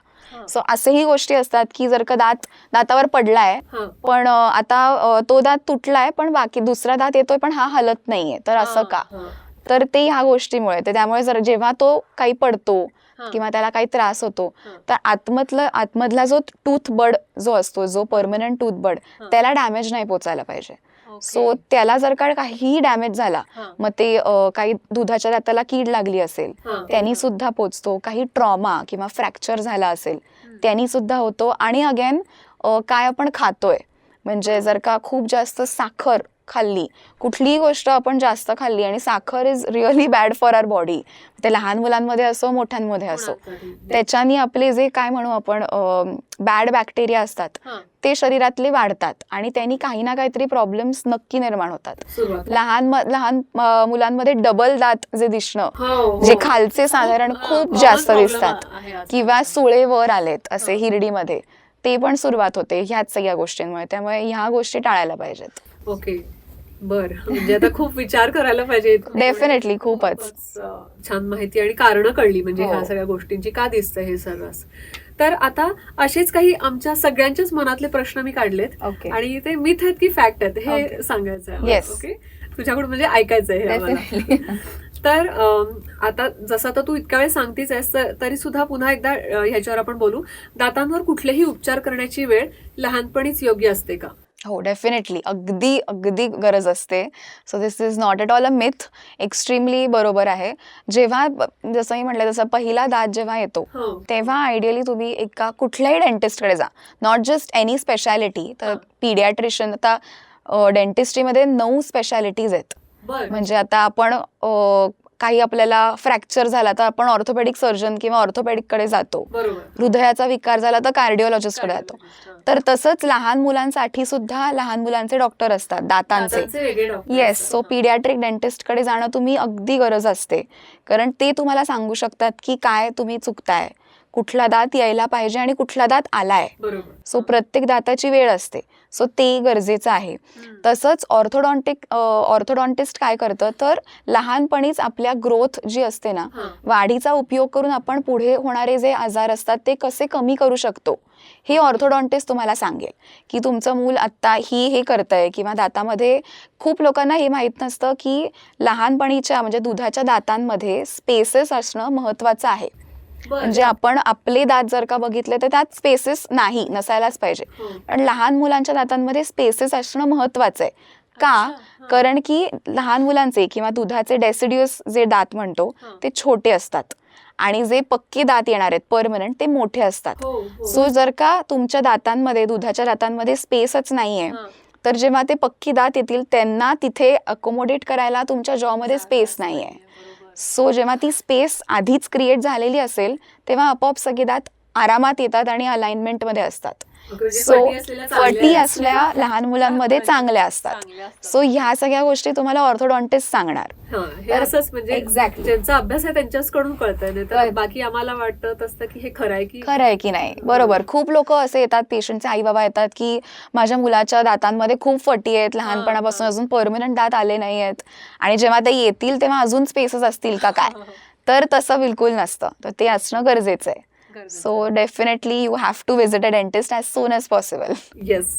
सो असेही गोष्टी असतात की जर का दातावर पडलाय पण आता तो दात तुटलाय पण बाकी दुसरा दात येतोय पण हा हलत नाहीये, तर असं का, तर ते ह्या गोष्टीमुळे. त्यामुळे जर जेव्हा तो काही पडतो किंवा त्याला काही त्रास होतो तर आतमधला जो टूथ बड जो असतो, जो परमनंट टूथ बड, त्याला डॅमेज नाही पोचायला पाहिजे. सो त्याला जर का काहीही डॅमेज झाला, मग ते काही दुधाच्या दाताला कीड लागली असेल त्यांनी सुद्धा पोचतो, काही ट्रॉमा किंवा फ्रॅक्चर झाला असेल त्यांनी सुद्धा होतो. आणि अगेन काय आपण खातोय, म्हणजे जर का खूप जास्त साखर खाल्ली, कुठलीही गोष्ट आपण जास्त खाल्ली, आणि साखर is really bad for our body, ते लहान मुलांमध्ये असो मोठ्यांमध्ये असो, त्याच्यानी आपले जे काय म्हणू आपण बॅड बॅक्टेरिया असतात ते शरीरातले वाढतात आणि त्यांनी काही ना काहीतरी प्रॉब्लेम्स नक्की निर्माण होतात. लहान मुलांमध्ये डबल दात जे दिसणं, जे खालचे साधारण खूप जास्त दिसतात किंवा सुळे वर आलेत असे हिरडीमध्ये, ते पण सुरुवात होते ह्याच सगळ्या गोष्टींमुळे. त्यामुळे ह्या गोष्टी टाळायला पाहिजेत. ओके, बर. म्हणजे आता खूप विचार करायला पाहिजे. डेफिनेटली, खूपच छान माहिती आणि कारणं कळली, म्हणजे ह्या सगळ्या गोष्टींची का दिसतं हे सर्रास. तर आता असेच काही आमच्या सगळ्यांच्याच मनातले प्रश्न मी काढलेत आणि ते मिथ आहेत की फॅक्ट आहेत हे सांगायचं आहे. ओके, तुझ्याकडून म्हणजे ऐकायचं आहे आम्हाला. तर आता जसं आता तू इतक्या वेळ सांगतीच आहेस तरी सुद्धा पुन्हा एकदा ह्याच्यावर आपण बोलू. दातांवर कुठलेही उपचार करण्याची वेळ लहानपणीच योग्य असते का? हो, डेफिनेटली, अगदी अगदी गरज असते. So this is not at all a myth, extremely बरोबर आहे. जेव्हा जसं मी म्हटलं तसं पहिला दात जेव्हा येतो तेव्हा आयडियली तुम्ही एका कुठल्याही डेंटिस्टकडे जा, नॉट जस्ट एनी स्पेशालिटी. तर पीडियाट्रिशियन, आता डेंटिस्ट्रीमध्ये 9 स्पेशालिटीज आहेत. म्हणजे आता आपण काही आपल्याला फ्रॅक्चर झाला तर आपण ऑर्थोपेडिक सर्जन किंवा ऑर्थोपेडिककडे जातो. बरोबर. हृदयाचा विकार झाला तर कार्डिओलॉजिस्टकडे जातो. तर तसंच लहान मुलांसाठी सुद्धा लहान मुलांचे डॉक्टर असतात, दातांचे. येस, सो पीडियाट्रिक डेंटिस्टकडे जाणं तुम्ही अगदी गरज असते, कारण ते तुम्हाला सांगू शकतात की काय तुम्ही चुकताय, कुठला दात यायला पाहिजे आणि कुठला दात आलाय. सो प्रत्येक दाताची वेळ असते, सो ते गरजेचं आहे. तसंच ऑर्थोडॉन्टिस्ट काय करतं तर लहानपणीच आपल्या ग्रोथ जी असते ना, वाढीचा उपयोग करून आपण पुढे होणारे जे आजार असतात ते कसे कमी करू शकतो हे ऑर्थोडॉन्टिस्ट तुम्हाला सांगेल. की तुमचं मूल आत्ता हे करतंय, किंवा दातामध्ये खूप लोकांना हे माहीत नसतं की लहानपणीच्या म्हणजे दुधाच्या दातांमध्ये स्पेसेस असणं महत्त्वाचं आहे. म्हणजे आपण आपले दात जर का बघितले तर त्यात स्पेसेस नसायलाच पाहिजे, पण लहान मुलांच्या दातांमध्ये स्पेसेस असणं महत्त्वाचं आहे. का? कारण की लहान मुलांचे किंवा दुधाचे डेसिड्युअस जे दात म्हणतो ते छोटे असतात आणि जे पक्के दात येणार आहेत परमनंट ते मोठे असतात. सो जर का तुमच्या दातांमध्ये, दुधाच्या दातांमध्ये स्पेसच नाहीये, तर जेव्हा ते पक्की दात येतील त्यांना तिथे अकोमोडेट करायला तुमच्या जॉमध्ये स्पेस नाहीये. सो जेव्हा ती स्पेस आधीच क्रिएट झालेली असेल तेव्हा आपोआप सगळे दात आरामात येतात आणि अलाइनमेंटमध्ये असतात. सो फटी असल्या लहान मुलांमध्ये चांगल्या असतात. सो ह्या सगळ्या गोष्टी तुम्हाला ऑर्थोडॉन्टिस्ट सांगणार. असंच म्हणजे एक्झॅक्टली ज्यांचा अभ्यास आहे त्यांच्याकडून कळतंय, नाही तर बाकी आम्हाला वाटत असतं की हे खरं आहे की नाही. बरोबर, खूप लोक असे येतात, पेशंटचे आई बाबा येतात की माझ्या मुलाच्या दातांमध्ये खूप फटी आहेत, लहानपणापासून अजून परमनंट दात आले नाही आहेत, आणि जेव्हा ते येतील तेव्हा अजून स्पेसेस असतील का काय, तर तसं बिलकुल नसतं. तर ते असणं गरजेचं आहे. So definitely you have to visit a dentist as soon as possible. Yes.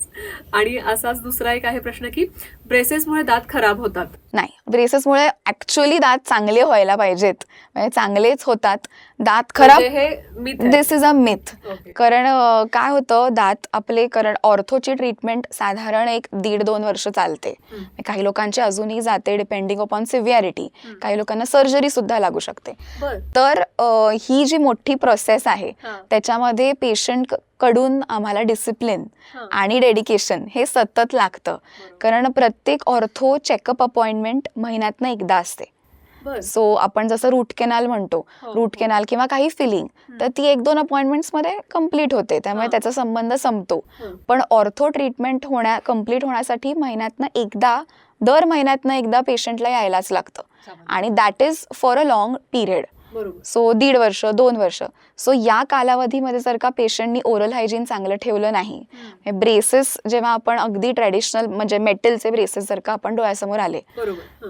आणि असाच दुसरा एक आहे प्रश्न की ब्रेसेसमुळे दात खराब होतात. नाही, ब्रेसेसमुळे ऍक्च्युअली दात चांगले व्हायला पाहिजेत, म्हणजे चांगलेच होतात. दात खराब, दिस इज अ मिथ. कारण काय होतं, दात आपले, कारण ऑर्थोची ट्रीटमेंट साधारण 1-1.5-2 वर्ष चालते. काही लोकांची अजूनही जाते डिपेंडिंग अपॉन सिव्हिअरिटी, काही लोकांना सर्जरी सुद्धा लागू शकते. तर ही जी मोठी प्रोसेस आहे त्याच्यामध्ये पेशंट कडून आम्हाला डिसिप्लिन आणि डेडिकेशन हे सतत लागतं, कारण प्रत्येक ऑर्थो चेकअप अपॉइंटमेंट महिन्यातनं एकदा असते. सो आपण जसं रूट केनाल म्हणतो, रूट केनाल किंवा काही फिलिंग, तर ती 1-2 अपॉइंटमेंट्समध्ये कम्प्लीट होते, त्यामुळे त्याचा संबंध संपतो. पण ऑर्थो ट्रीटमेंट कम्प्लीट होण्यासाठी दर महिन्यातनं एकदा पेशंटला यायलाच लागतं, आणि that is for a long period. So 1.5 वर्ष 2 वर्ष. सो या कालावधीमध्ये जर का पेशंटनी ओरल हायजीन चांगलं ठेवलं नाही, ब्रेसेस जेव्हा आपण अगदी ट्रॅडिशनल म्हणजे मेटलचे ब्रेसेस जर का आपण डोळ्यासमोर आले,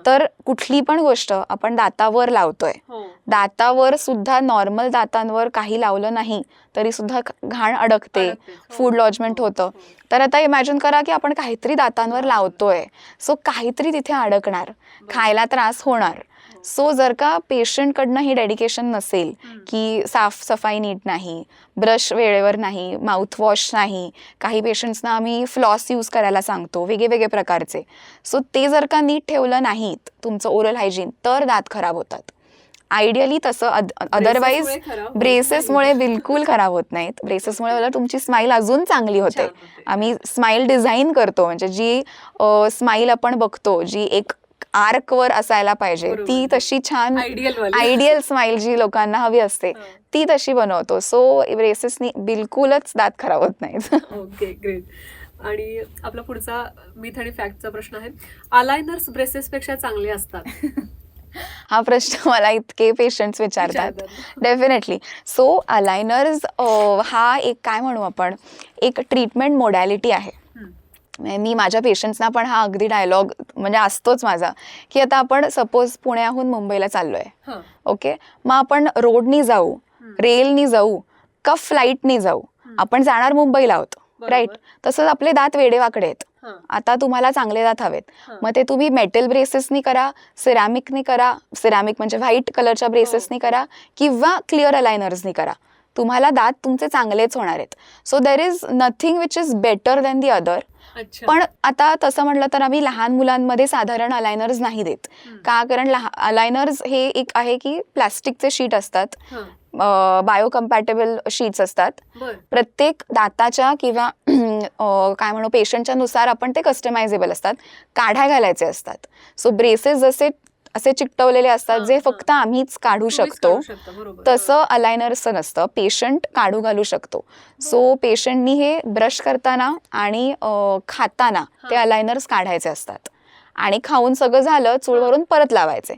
तर कुठली पण गोष्ट आपण दातावर लावतोय, दातावर सुद्धा नॉर्मल दातांवर काही लावलं नाही तरी सुद्धा घाण अडकते, फूड लॉजमेंट होतं. तर आता इमॅजिन करा की आपण काहीतरी दातांवर लावतोय, सो काहीतरी तिथे अडकणार, खायला त्रास होणार. सो जर का पेशंटकडनं ही डेडिकेशन नसेल की साफसफाई नीट नाही, ब्रश वेळेवर नाही, माउथवॉश नाही, काही पेशंट्सना आम्ही फ्लॉस यूज करायला सांगतो वेगळे प्रकारचे, सो ते जर का नीट ठेवलं नाहीत तुमचं ओरल हायजीन, तर दात खराब होतात. आयडियली तसं, अदरवाईज ब्रेसेसमुळे बिलकुल खराब होत नाहीत. ब्रेसेसमुळे मला तुमची स्माईल अजून चांगली होते. आम्ही स्माईल डिझाईन करतो, म्हणजे जी स्माईल आपण बघतो जी एक आर्कवर असायला पाहिजे, ती तशी छान आयडियल स्माईल जी लोकांना हवी असते ती तशी बनवतो. सो ब्रेसेसनी बिलकुलच दात खराब होत नाहीत. Okay, great. आणि आपला पुढचा मिथ आणि फॅक्टचा प्रश्न आहे, अलायनर्स ब्रेसेस पेक्षा चांगले असतात? हा प्रश्न मला इतके पेशंट्स विचारतात. डेफिनेटली. सो अलायनर्स हा एक काय म्हणू आपण, एक ट्रीटमेंट मोडॅलिटी आहे. मी माझ्या पेशंट्सना पण हा अगदी डायलॉग म्हणजे असतोच माझा, की आता आपण सपोज पुण्याहून मुंबईला चाललोय, ओके, मग आपण रोडनी जाऊ, रेलनी जाऊ का फ्लाईटनी जाऊ, आपण जाणार मुंबईला आहोत, राईट. तसंच आपले दात वेडेवाकडे आहेत. आता तुम्हाला चांगले दात हवेत, मग ते तुम्ही मेटल ब्रेसेसनी करा, सिरॅमिकनी करा, सिरॅमिक म्हणजे व्हाईट कलरच्या ब्रेसेसनी करा, किंवा क्लिअर अलायनर्सनी करा, तुम्हाला दात तुमचे चांगलेच होणार आहेत. So there is nothing which is better than the other. पण आता तसं म्हटलं तर आम्ही लहान मुलांमध्ये साधारण अलायनर्स नाही देत. का? कारण अलायनर्स हे एक आहे की प्लास्टिकचे शीट असतात, बायोकम्पॅटेबल शीट्स असतात. प्रत्येक दाताच्या किंवा काय म्हणू पेशंटच्या नुसार आपण ते कस्टमायझेबल असतात, काढ्या घालायचे असतात. सो ब्रेसेस जसे असे चिकटवलेले असतात हा, जे हा. फक्त आम्हीच काढू तुम्हीच शकतो. काढू शकता, बरोबर. तसं अलायनरचं नसतं, पेशंट काढू घालू शकतो. सो पेशंटनी हे ब्रश करताना आणि खाताना ते हा. अलायनर्स काढायचे असतात आणि खाऊन सगळं झालं चूळवरून परत लावायचे.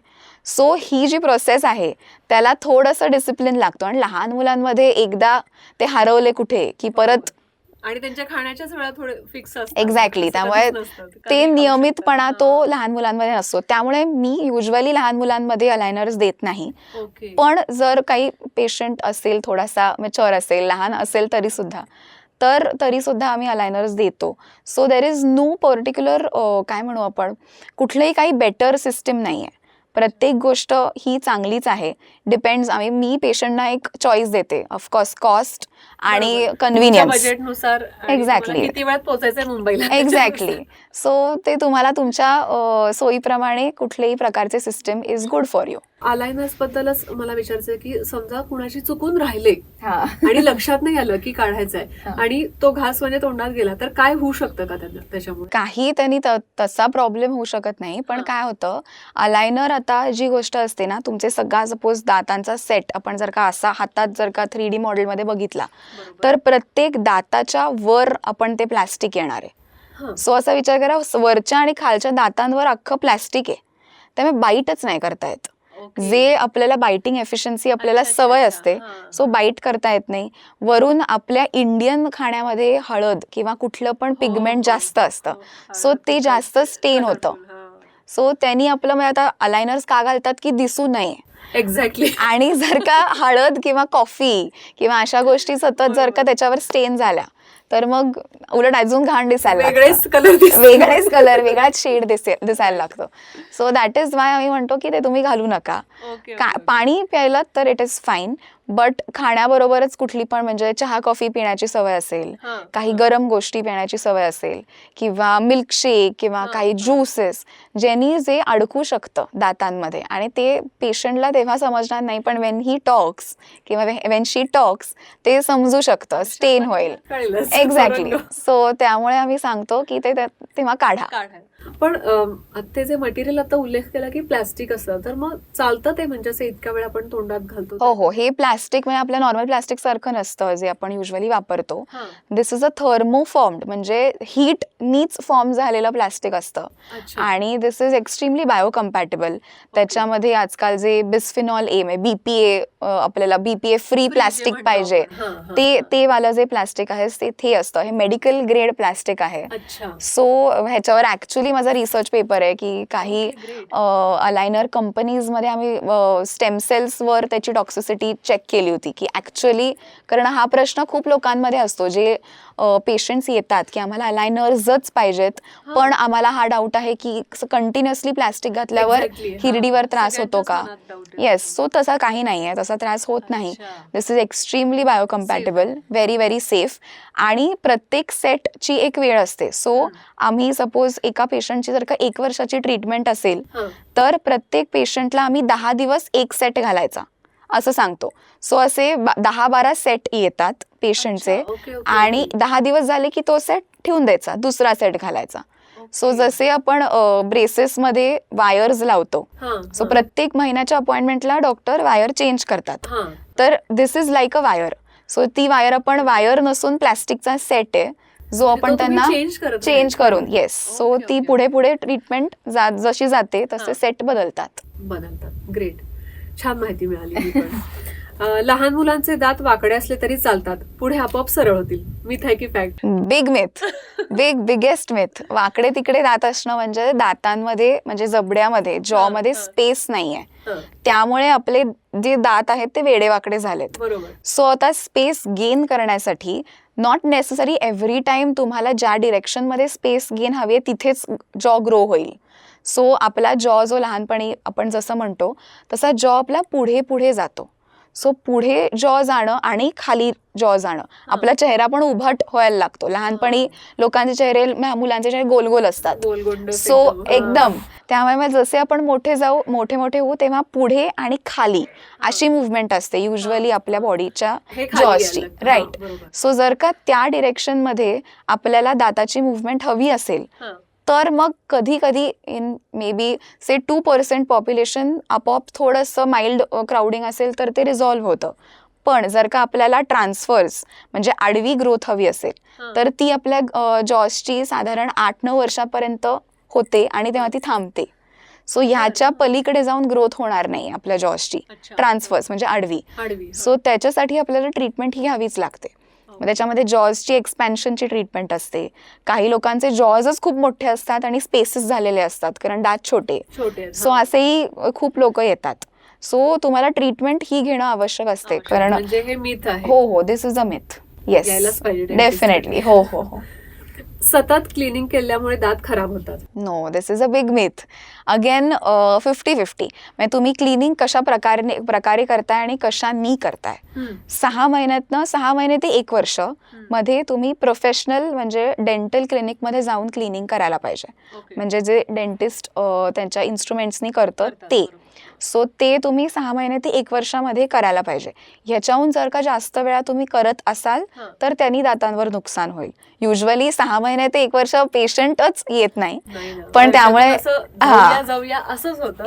सो ही जी प्रोसेस आहे त्याला थोडंसं डिसिप्लिन लागतो आणि लहान मुलांमध्ये एकदा ते हरवले कुठे की परत आणि त्यांच्या खाण्याच्याच वेळा थोडे फिक्स असतात. एक्झॅक्टली, असं त्यामुळे कधीच नसतं. ते कधीही खाऊ नियमितपणा शकतात. तो हा. लहान मुलांमध्ये नसतो. त्यामुळे मी युजली लहान मुलांमध्ये अलायनर्स देत नाही. ओके. पण जर काही पेशंट असेल, थोडासा मॅच्युअर असेल, लहान असेल तरी सुद्धा आम्ही अलायनर्स देतो. So there is no particular काय म्हणू आपण, कुठलंही काही बेटर सिस्टीम नाही आहे. प्रत्येक गोष्ट ही चांगलीच आहे. डिपेंड्स, मी पेशंटना एक चॉईस देते. ऑफकोर्स कॉस्ट आणि कन्व्हिनियन्स. बजेटनुसार Exactly. किती वेळात पोहोचायचंय मुंबईला. एक्झॅक्टली. सो ते तुम्हाला तुमच्या सोयीप्रमाणे कुठल्याही प्रकारचे system is good for you. Aligners बद्दलच मला विचारायचंय की समजा कुणाची चुकून राहिले आणि लक्षात नाही आलं की काढायचंय आणि तो घास म्हणजे तोंडात गेला तर काय होऊ शकतं का त्यांना त्याच्यामुळे? काही त्यांनी तसा प्रॉब्लेम होऊ शकत नाही. पण हा. काय होतं, अलायनर आता जी गोष्ट असते ना, तुमचे सगळा सपोज दातांचा सेट आपण जर का असा हातात जर का 3D मॉडेलमध्ये बघितला बरोबर. तर प्रत्येक दाताच्या वर आपण ते प्लास्टिक येणार आहे. हा. सो असा विचार करा, वरच्या आणि खालच्या दातांवर अख्खं प्लास्टिक आहे. त्यामुळे बाईटच नाही करता येत. ओके. जे आपल्याला बाईटिंग एफिशियन्सी आपल्याला अच्छा, अच्छा, सवय अच्छा. असते, हा. सो बाईट करता येत नाही. वरून आपल्या इंडियन खाण्यामध्ये हळद किंवा कुठलं पण हो, पिगमेंट हो, जास्त असतं. हो. सो ते जास्त स्टेन होतं. Colourful, हा. सो त्यांनी आपलं म्हणजे आता अलायनर्स का घालतात की दिसू नये. एक्झॅक्टली. आणि जर का हळद किंवा कॉफी किंवा अशा गोष्टी सतत जर का त्याच्यावर स्टेन झाल्या तर मग उलट अजून घाण दिसायला लागतं. वेगळेच कलर वेगळेच कलर, वेगळाच शेड दिसायला लागतो. सो दॅट इज वाय आम्ही म्हणतो की ते तुम्ही घालू नका. पाणी प्यायलात तर इट इज फाईन, बट खाण्याबरोबरच कुठली पण म्हणजे चहा कॉफी पिण्याची सवय असेल, काही गरम गोष्टी पिण्याची सवय असेल किंवा मिल्कशेक किंवा काही ज्यूसेस ज्यांनी जे अडकू शकतं दातांमध्ये आणि ते पेशंटला तेव्हा समजणार नाही, पण वेन ही टॉक्स किंवा वेन शी टॉक्स ते समजू शकतं, स्टेन होईल. एक्झॅक्टली. सो त्यामुळे आम्ही सांगतो की ते तेव्हा काढा. पण ते जे मटेरियल आता उल्लेख केला की प्लास्टिक असतं, तर मग चालतं ते म्हणजे असं इतक्या वेळ आपण तोंडात घालतो? हो, हे प्लास्टिक म्हणजे आपल्या नॉर्मल प्लास्टिक सारखं नसतं जे आपण युजली वापरतो. हा. दिस इज अ थर्मोफॉर्म्ड, म्हणजे हीट नीच फॉर्म झालेलं प्लास्टिक असतं अच्छा. आणि दिस इज एक्स्ट्रीमली बायोकम्पॅटेबल. त्याच्यामध्ये आजकाल जे बिस्फिनॉल ए म्हणजे BPA, आपल्याला BPA फ्री प्लास्टिक पाहिजे ते वालं जे प्लास्टिक आहे ते असतं. हे मेडिकल ग्रेड प्लास्टिक आहे. अच्छा. सो ह्याच्यावर ऍक्च्युली माझा रिसर्च पेपर आहे की काही अलायनर कंपनीजमध्ये आम्ही स्टेम सेल्सवर त्याची टॉक्सिसिटी चेक केली होती की ऍक्च्युली, कारण हा प्रश्न खूप लोकांमध्ये असतो जे पेशंट्स येतात की आम्हाला अलायनर्सच पाहिजेत, पण आम्हाला हा डाऊट आहे की कंटिन्युअसली प्लास्टिक घातल्यावर हिरडीवर त्रास होतो का. येस. सो तसा काही नाही आहे, तसा त्रास होत नाही. This is extremely biocompatible, very very safe. आणि प्रत्येक सेटची एक वेळ असते. सो आम्ही सपोज एका पेशंटची जर का 1 वर्षाची ट्रीटमेंट असेल तर प्रत्येक पेशंटला आम्ही 10 दिवस एक सेट घालायचा असं सांगतो. सो असे 10-12 सेट येतात पेशंटचे आणि 10 दिवस झाले की तो सेट ठेवून द्यायचा, दुसरा सेट घालायचा. सो जसे आपण ब्रेसेसमध्ये वायर्स लावतो, सो प्रत्येक महिन्याच्या अपॉइंटमेंटला डॉक्टर वायर चेंज करतात. तर this is like a wire. So ती वायर आपण वायर नसून प्लास्टिकचा सेट आहे जो आपण त्यांना चेंज करून, येस. सो ती पुढे पुढे ट्रीटमेंट जशी जाते तसे सेट बदलतात. ग्रेट. छान माहिती मिळाली. लहान मुलांचे दात वाकडे असले तरी चालतात, पुढे आपोआप सरळ होतील. मिथ आहे की fact? Big myth, biggest myth. वाकडे तिकडे दात असणं म्हणजे दातांमध्ये म्हणजे जबड्यामध्ये जॉमध्ये स्पेस नाहीये, त्यामुळे आपले जे दात आहेत ते वेडेवाकडे झालेत. बरोबर. सो आता स्पेस गेन करण्यासाठी नॉट नेसेसरी एव्हरी टाइम तुम्हाला ज्या डिरेक्शनमध्ये स्पेस गेन हवी आहे तिथेच जॉ ग्रो होईल. सो आपला जॉ जो लहानपणी आपण जसं म्हणतो तसा जॉ आपला पुढे पुढे जातो. सो पुढे जॉ जाणं आणि खाली जॉ जाणं, आपला चेहरा पण उभट व्हायला लागतो. लहानपणी लोकांचे चेहरे, मुलांचे चेहरे गोल गोल असतात. सो एकदम, त्यामुळे मग जसे आपण मोठे होऊ तेव्हा पुढे आणि खाली अशी मुवमेंट असते युजली आपल्या बॉडीच्या जॉसची. राईट. सो जर का त्या डिरेक्शनमध्ये आपल्याला दाताची मुवमेंट हवी असेल तर मग कधी कधी in may be say 2% population आपोआप थोडंसं माइल्ड क्राउडिंग असेल तर ते रिझॉल्व्ह होतं. पण जर का आपल्याला ट्रान्सफर्स म्हणजे आडवी ग्रोथ हवी असेल तर ती आपल्या जॉसची साधारण 8-9 वर्षापर्यंत होते आणि तेव्हा ती थांबते. सो ह्याच्या पलीकडे जाऊन ग्रोथ होणार नाही आपल्या जॉसची, ट्रान्सफर्स म्हणजे आडवी. सो त्याच्यासाठी आपल्याला ट्रीटमेंट ही घ्यावीच लागते. मग त्याच्यामध्ये जॉजची एक्सपॅन्शनची ट्रीटमेंट असते. काही लोकांचे जॉजच खूप मोठे असतात आणि स्पेसेस झालेले असतात कारण दात छोटे. सो असेही खूप लोक येतात. सो तुम्हाला ट्रीटमेंट ही घेणं आवश्यक असते कारण हे मिथ आहे. हो हो, this is a myth. Yes, definitely. हो हो हो. सतत क्लिनिंग केल्यामुळे दात खराब होतात. No, this is a big myth. Again 50-50. म्हणजे तुम्ही क्लिनिंग कशा प्रकारे करताय आणि कशानी करताय. 6 महिने ते 1 वर्ष मध्ये तुम्ही प्रोफेशनल म्हणजे डेंटल क्लिनिकमध्ये जाऊन क्लिनिंग करायला पाहिजे. म्हणजे जे डेंटिस्ट त्यांच्या इन्स्ट्रुमेंट्सनी करतं ते. सो ते तुम्ही 6 महिने ते 1 वर्षामध्ये करायला पाहिजे. ह्याच्याहून जर का जास्त वेळा तुम्ही करत असाल तर त्यांनी दातांवर नुकसान होईल. युजली 6 महिने ते 1 वर्ष पेशंटच येत नाही, पण त्यामुळे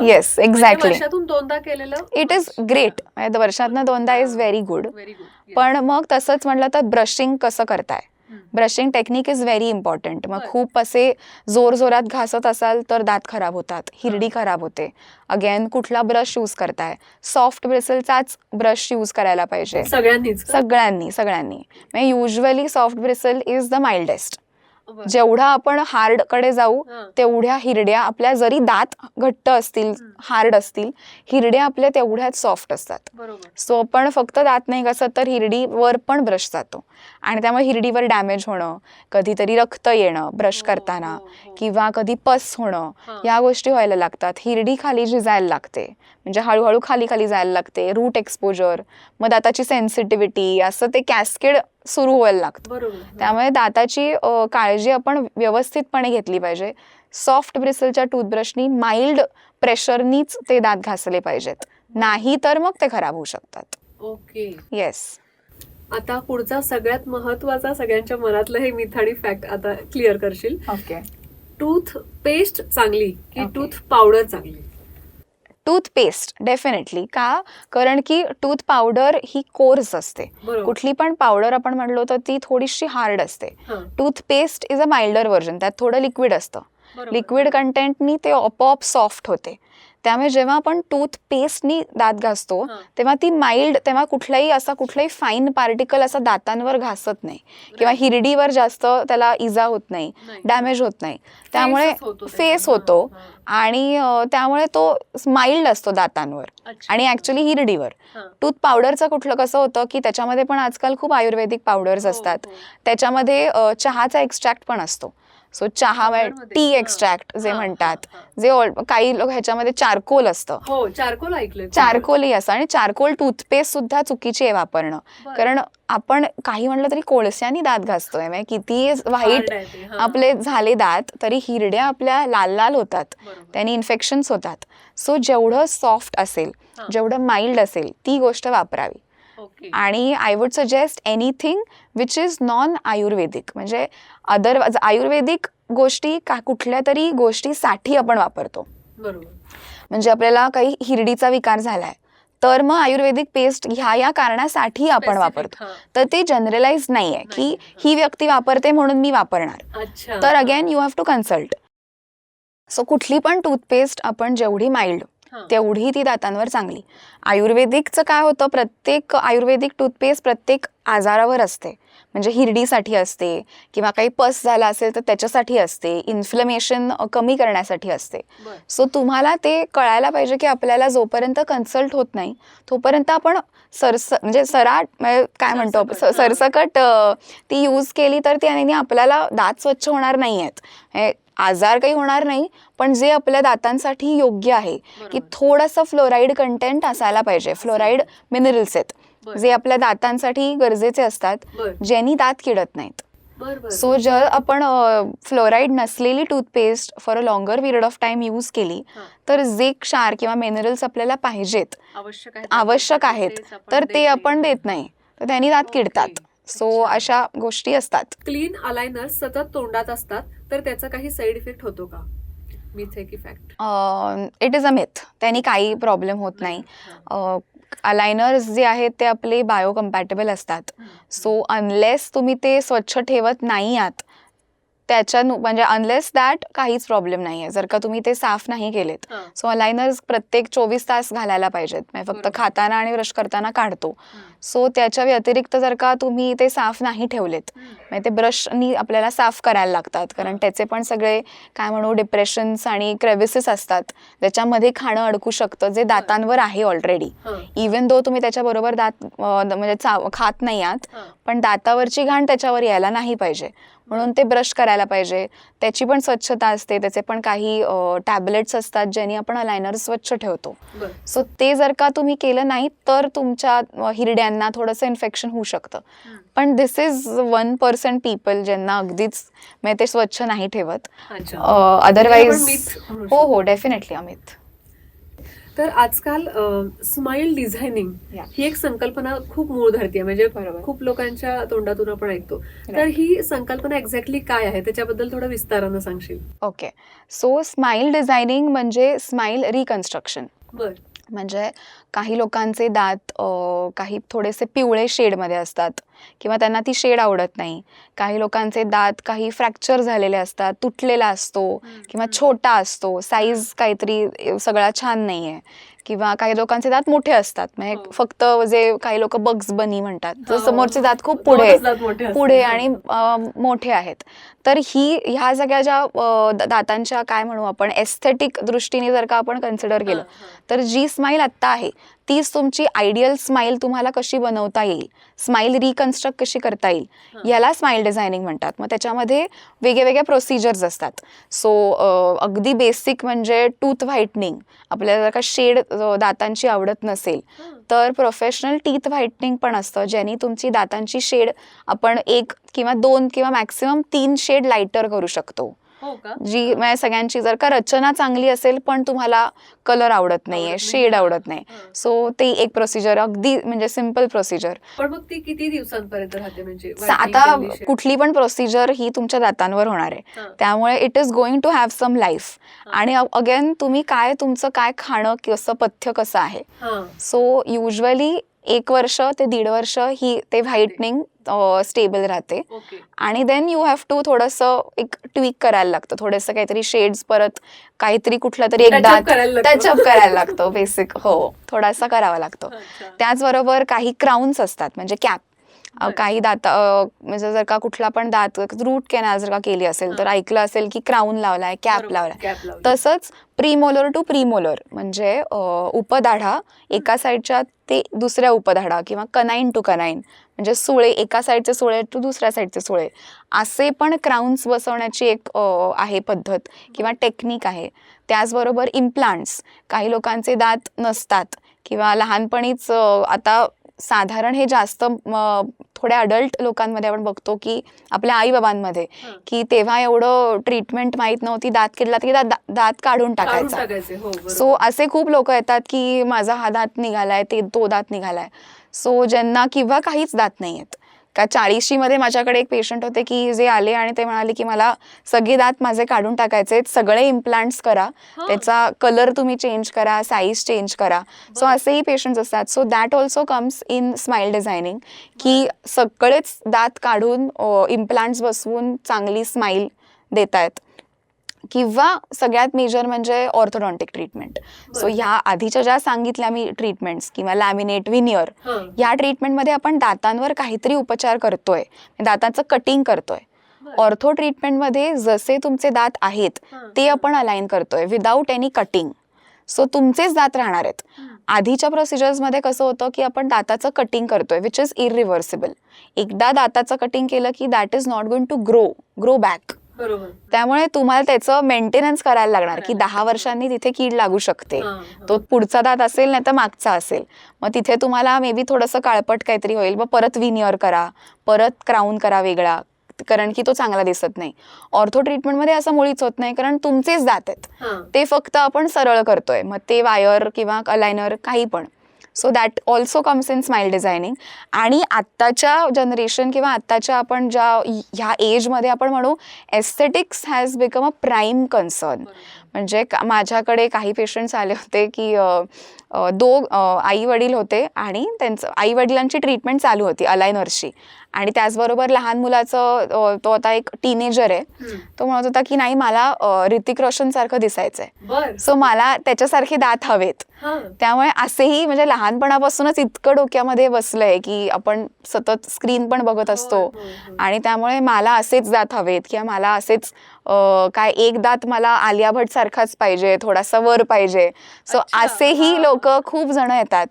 येस, एक्झॅक्टली. वर्षातून 2दा केलेलं इट इज ग्रेट. वर्षातनं 2दा इज व्हेरी गुड. पण मग तसंच म्हटलं तर ब्रशिंग कसं करताय, brushing technique is very important. मग खूप असे जोरजोरात घासत असाल तर दात खराब होतात, हिरडी खराब होते. अगेन कुठला ब्रश यूज करताय, सॉफ्ट ब्रिसलचाच ब्रश यूज करायला पाहिजे सगळ्यांनी. म्हणजे usually soft bristle is the mildest. जेवढा आपण हार्ड कडे जाऊ तेवढ्या हिरड्या आपल्या, जरी दात घट्ट असतील, हार्ड असतील, हिरड्या आपल्या तेवढ्याच सॉफ्ट असतात. सो आपण फक्त दात नाही घासत तर हिरडीवर पण ब्रश जातो आणि त्यामुळे हिरडीवर डॅमेज होणं, कधीतरी रक्त येणं ब्रश करताना, किंवा कधी पस होणं, या गोष्टी व्हायला लागतात. हिरडी खाली झिजायला लागते, म्हणजे हळूहळू खाली खाली जायला लागते. रूट एक्सपोजर, मग दाताची सेन्सिटिव्हिटी, असं ते कॅस्केड सुरू व्हायला लागतं. त्यामुळे दाताची काळजी आपण व्यवस्थितपणे घेतली पाहिजे. सॉफ्ट ब्रिसलच्या टूथब्रशनी माइल्ड प्रेशरनीच ते दात घासले पाहिजेत, नाही तर मग ते खराब होऊ शकतात. Okay, yes. आता पुढचा सगळ्यात महत्वाचा, सगळ्यांच्या मनातलं हे मिथ आणि फॅक्ट आता क्लिअर करशील. ओके. टूथपेस्ट चांगली की टूथ पावडर चांगली? Toothpaste definitely. का? कारण की टूथ पावडर ही कोर्स असते. कुठली पण पावडर आपण म्हणलो तर ती थोडीशी हार्ड असते. Toothpaste is a milder version. त्यात थोडं लिक्विड असतं. लिक्विड कंटेंटनी ते आपोआप सॉफ्ट होते. त्यामुळे जेव्हा आपण टूथपेस्टनी दात घासतो तेव्हा ती माइल्ड, तेव्हा कुठलाही फाईन पार्टिकल असा दातांवर घासत नाही किंवा हिरडीवर जास्त त्याला इजा होत नाही, डॅमेज होत नाही. त्यामुळे फेस होतो आणि त्यामुळे तो माइल्ड असतो दातांवर आणि ऍक्च्युली हिरडीवर. टूथ पावडरचं कुठलं कसं होतं की त्याच्यामध्ये पण आजकाल खूप आयुर्वेदिक पावडर्स असतात. त्याच्यामध्ये चहाचा एक्स्ट्रॅक्ट पण असतो. सो चहा, टी एक्स्ट्रॅक्ट जे म्हणतात, जे काही लोक ह्याच्यामध्ये चारकोल असतं. चारकोल ऐकलं. चारकोलही असतं आणि चारकोल टूथपेस्ट सुद्धा चुकीची आहे वापरणं. कारण आपण काही म्हणलं तरी कोळस्यानी दात घासतोय. म्हणजे किती व्हाईट आपले झाले दात तरी हिरड्या आपल्या लाल लाल होतात, त्यांनी इन्फेक्शन्स होतात. सो जेवढं सॉफ्ट असेल, जेवढं माइल्ड असेल ती गोष्ट वापरावी. आणि I would suggest anything which is non Ayurvedic. म्हणजे आयुर्वेदिक गोष्टी कुठल्या तरी गोष्टीसाठी आपण वापरतो. म्हणजे आपल्याला काही हिरडीचा विकार झालाय तर मग आयुर्वेदिक पेस्ट या कारणासाठी आपण वापरतो. तर ते जनरलाइज नाहीये की ही व्यक्ती वापरते म्हणून मी वापरणार. तर again you have to consult. So कुठली पण टूथपेस्ट आपण जेवढी माइल्ड तेवढी ती दातांवर चांगली. आयुर्वेदिकचं काय होतं, प्रत्येक आयुर्वेदिक टूथपेस्ट प्रत्येक आजारावर असते. म्हणजे हिरडीसाठी असते किंवा काही पस झाला असेल तर त्याच्यासाठी असते, इन्फ्लमेशन कमी करण्यासाठी असते. सो तुम्हाला ते कळायला पाहिजे की आपल्याला जोपर्यंत कन्सल्ट होत नाही तोपर्यंत आपण काय म्हणतो सरसकट ती यूज केली तर त्याने आपल्याला दात स्वच्छ होणार नाही आहेत, आजार काही होणार नाही, पण जे आपल्या दातांसाठी योग्य आहे की थोडंसं फ्लोराईड कंटेंट असायला पाहिजे. फ्लोराईड मिनरल्स आहेत जे आपल्या दातांसाठी गरजेचे असतात, ज्यांनी दात किडत नाहीत. सो जर आपण फ्लोराईड नसलेली toothpaste for a longer period of time use केली तर जे क्षार किंवा मिनरल्स आपल्याला पाहिजेत, आवश्यक आहेत, तर ते आपण देत नाही, तर त्यांनी दात किडतात. सो अच्छा. अशा गोष्टी असतात. क्लीन अलायनर सतत तोंडात असतात तर त्याचा काही साईड इफेक्ट होतो का? मिथ आहे की fact? It is a myth. त्यांनी काही प्रॉब्लेम होत नाही. अलायनर्स जे आहेत ते आपले बायोकम्पॅटेबल असतात. सो अनलेस तुम्ही ते स्वच्छ ठेवत नाही आहात म्हणजे अनलेस दॅट काहीच प्रॉब्लेम नाही आहे. जर का तुम्ही ते साफ नाही केलेत, सो अलायनर्स प्रत्येक 24 तास घालायला पाहिजेत. म्हणजे फक्त बरोबर. खाताना आणि ब्रश करताना काढतो. सो त्याच्या व्यतिरिक्त जर का तुम्ही ते साफ नाही ठेवलेत, म्हणजे ते ब्रशनी आपल्याला साफ करायला लागतात, कारण त्याचे पण सगळे काय म्हणू डिप्रेशन्स आणि क्रेविसेस असतात, ज्याच्यामध्ये खाणं अडकू शकतं, जे दातांवर आहे ऑलरेडी. इवन दो तुम्ही त्याच्याबरोबर दात म्हणजे खात नाही आहात, पण दातावरची घाण त्याच्यावर यायला नाही पाहिजे, म्हणून ते ब्रश करायला पाहिजे. त्याची पण स्वच्छता असते, त्याचे पण काही टॅबलेट्स असतात ज्यांनी आपण अलायनर स्वच्छ ठेवतो. सो ते जर का तुम्ही केलं नाही तर तुमच्या हिरड्यांना थोडंसं इन्फेक्शन होऊ शकतं. पण दिस इज 1% पीपल ज्यांना अगदीच म्हणजे ते स्वच्छ नाही ठेवत. अदरवाईज हो डेफिनेटली अमित. तर आजकाल स्माइल डिझायनिंग Yeah. ही एक संकल्पना खूप मूळ धरती आहे, म्हणजे बरोबर. खूप लोकांच्या तोंडातून आपण ऐकतो. तर ही संकल्पना एक्झॅक्टली काय आहे त्याच्याबद्दल थोडं विस्तारानं सांगशील? ओके. सो स्माइल डिझायनिंग म्हणजे स्माइल रिकन्स्ट्रक्शन. बर. म्हणजे काही लोकांचे दात काही थोडेसे पिवळे शेडमध्ये असतात किंवा त्यांना ती शेड आवडत नाही. काही लोकांचे दात काही फ्रॅक्चर झालेले असतात, तुटलेला असतो किंवा छोटा असतो, साईज काहीतरी सगळा छान नाही आहे. किंवा काही लोकांचे दात मोठे असतात, म्हणजे फक्त जे काही लोक बग्स बनी म्हणतात, तर समोरचे दात खूप पुढे आणि मोठे आहेत. तर ह्या सगळ्या ज्या दातांच्या काय म्हणू आपण एस्थेटिक दृष्टीने जर का आपण कन्सिडर केलं, तर जी स्माईल आत्ता आहे तीच तुमची आयडियल स्माईल तुम्हाला कशी बनवता येईल, स्माईल रिकन्स्ट्रक्ट कशी करता येईल, याला स्माईल डिझायनिंग म्हणतात. मग त्याच्यामध्ये वेगवेगळ्या प्रोसिजर्स असतात. सो अगदी बेसिक म्हणजे टूथ व्हाईटनिंग. आपल्याला जर का शेड दातांची आवडत नसेल तर प्रोफेशनल टीथ व्हाईटनिंग पण असतं, ज्यांनी तुमची दातांची शेड आपण 1 किंवा 2 किंवा मॅक्सिमम 3 शेड लाईटर करू शकतो. जी म्हणजे सगळ्यांची जर का रचना चांगली असेल पण तुम्हाला कलर आवडत नाहीये, शेड आवडत नाही, सो ते एक प्रोसिजर अगदी म्हणजे सिम्पल प्रोसिजर. पण मग ती किती दिवसांपर्यंत राहते? म्हणजे आता कुठली पण प्रोसिजर ही तुमच्या दातांवर होणार आहे, त्यामुळे it is going to have some life. आणि अगेन तुम्ही तुमचं काय खाणं कसं पथ्य कसं आहे. सो युजली 1 वर्ष ते 1.5 वर्ष ही ते व्हाईटनिंग स्टेबल राहते. आणि देन यू हॅव टू थोडंसं एक ट्विक करायला लागतं, थोडंसं काहीतरी शेड्स परत काहीतरी कुठला तरी एक दात टचअप करायला लागतो बेसिक. हो, थोडासा करावा लागतो. त्याचबरोबर काही क्राउन्स असतात म्हणजे कॅप. काही दात म्हणजे जर का कुठला पण दात रूट कॅनल जर का केली असेल तर ऐकलं असेल की क्राऊन लावलाय, कॅप लावलाय. तसंच प्रीमोलर टू प्रीमोलर म्हणजे उपदाढा एका साईडच्या ते दुसऱ्या उपदाढा किंवा कनाईन टू कनाईन म्हणजे सुळे एका साईडचे सुळे टू दुसऱ्या साईडचे सुळे, असे पण क्राउन्स बसवण्याची एक आहे पद्धत किंवा टेक्निक आहे. त्याचबरोबर इम्प्लांट्स. काही लोकांचे दात नसतात किंवा लहानपणीच आता साधारण हे जास्त थोड्या अडल्ट लोकांमध्ये आपण बघतो की आपल्या आई बाबांमध्ये की तेव्हा एवढं ट्रीटमेंट माहीत नव्हती, दात किडला की दात काढून टाकायचा. सो असे खूप लोक येतात की माझा हा दात निघालाय, तो दात निघालाय. सो ज्यांना किंवा काहीच दात नाही आहेत. का 40शी मध्ये माझ्याकडे एक पेशंट होते की जे आले आणि ते म्हणाले की मला सगळे दात माझे काढून टाकायचे, सगळे इम्प्लांट्स करा, त्याचा कलर तुम्ही चेंज करा, साईज चेंज करा. सो असेही पेशंट्स असतात. So that also comes in smile designing की सगळेच दात काढून इम्प्लांट्स बसवून चांगली स्माइल देतायत. किंवा सगळ्यात मेजर म्हणजे ऑर्थोडॉन्टिक ट्रीटमेंट. सो ह्या आधीच्या ज्या सांगितल्या मी ट्रीटमेंट्स किंवा लॅमिनेट, विनियर, या ट्रीटमेंटमध्ये आपण दातांवर काहीतरी उपचार करतोय, दातांचं कटिंग करतोय. ऑर्थो ट्रीटमेंटमध्ये जसे तुमचे दात आहेत ते आपण अलाइन करतोय विदाऊट एनी कटिंग. सो तुमचेच दात राहणार आहेत. आधीच्या प्रोसिजर्समध्ये कसं होतं की आपण दाताचं कटिंग करतोय विच इज इरिव्हर्सिबल. एकदा दाताचं कटिंग केलं की that is not going to grow back. त्यामुळे तुम्हाला त्याचं मेंटेनन्स करायला लागणार की 10 वर्षांनी तिथे कीड लागू शकते. तो पुढचा दात असेल नाही तर मागचा असेल, मग तिथे तुम्हाला मे बी थोडंसं काळपट काहीतरी होईल, मग परत विनियर करा, परत क्राऊन करा वेगळा, कारण की तो चांगला दिसत नाही. ऑर्थो ट्रीटमेंटमध्ये असं मुळीच होत नाही, कारण तुमचेच दात आहेत, ते फक्त आपण सरळ करतोय, मग ते वायर किंवा अलायनर काही पण. So that also comes in smile designing. आणि आत्ताच्या जनरेशन किंवा आत्ताच्या आपण ज्या ह्या एजमध्ये आपण म्हणू aesthetics has become a prime concern. म्हणजे माझ्याकडे काही पेशंट्स आले होते की आई वडील होते आणि त्यांचं आई वडिलांची ट्रीटमेंट चालू होती अलायनर्सची, आणि त्याचबरोबर लहान मुलाचं तो आता एक टीनेजर आहे, तो म्हणत होता की नाही मला ऋतिक रोशन सारखं दिसायचंय, सो मला त्याच्यासारखे दात हवेत. त्यामुळे असेही म्हणजे लहानपणापासूनच इतकं डोक्यामध्ये बसलंय की आपण सतत स्क्रीन पण बघत असतो, आणि त्यामुळे मला असेच दात हवेत किंवा मला असेच काय एक दात मला आलिया भट सारखाच पाहिजे, थोडासा वर पाहिजे. सो असेही लोक खूप जण येतात.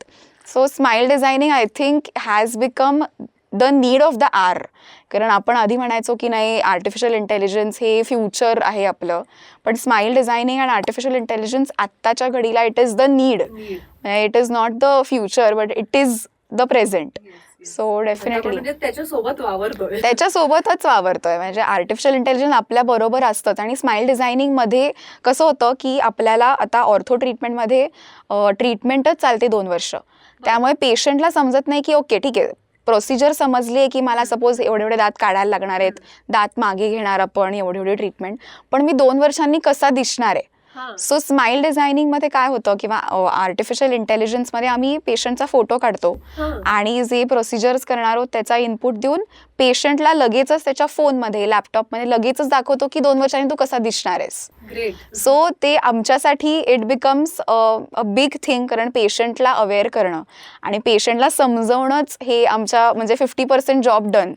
So smile designing I think has become the need of the hour. कारण आपण आधी म्हणायचो की नाही आर्टिफिशियल इंटेलिजन्स हे फ्युचर आहे आपलं, पण स्माईल डिझायनिंग आणि आर्टिफिशियल इंटेलिजन्स आत्ताच्या घडीला it is the need. It is not the future but it is the present. So definitely त्याच्यासोबतच वावरतोय. म्हणजे आर्टिफिशियल इंटेलिजन्स आपल्या बरोबर असतंच. आणि स्माईल डिझायनिंगमध्ये कसं होतं की आपल्याला आता ऑर्थो ट्रीटमेंटमध्ये ट्रीटमेंटच चालते 2 वर्ष. त्यामुळे पेशंटला समजत नाही की ओके ठीक आहे प्रोसिजर समजली आहे की मला सपोज एवढे दात काढायला लागणार आहेत, दात मागे घेणार आपण, एवढी ट्रीटमेंट, पण मी 2 वर्षांनी कसा दिसणार आहे. सो स्माईल डिझायनिंगमध्ये काय होतं किंवा आर्टिफिशियल इंटेलिजन्समध्ये आम्ही पेशंटचा फोटो काढतो आणि जे प्रोसिजर्स करणार आहोत त्याचा इनपुट देऊन पेशंटला लगेचच त्याच्या फोनमध्ये लॅपटॉपमध्ये लगेचच दाखवतो की 2 वर्षांनी तू कसा दिसणार आहेस. सो ते आमच्यासाठी it becomes a big thing, कारण पेशंटला अवेअर करणं आणि पेशंटला समजवणंच हे आमच्या म्हणजे 50% जॉब डन.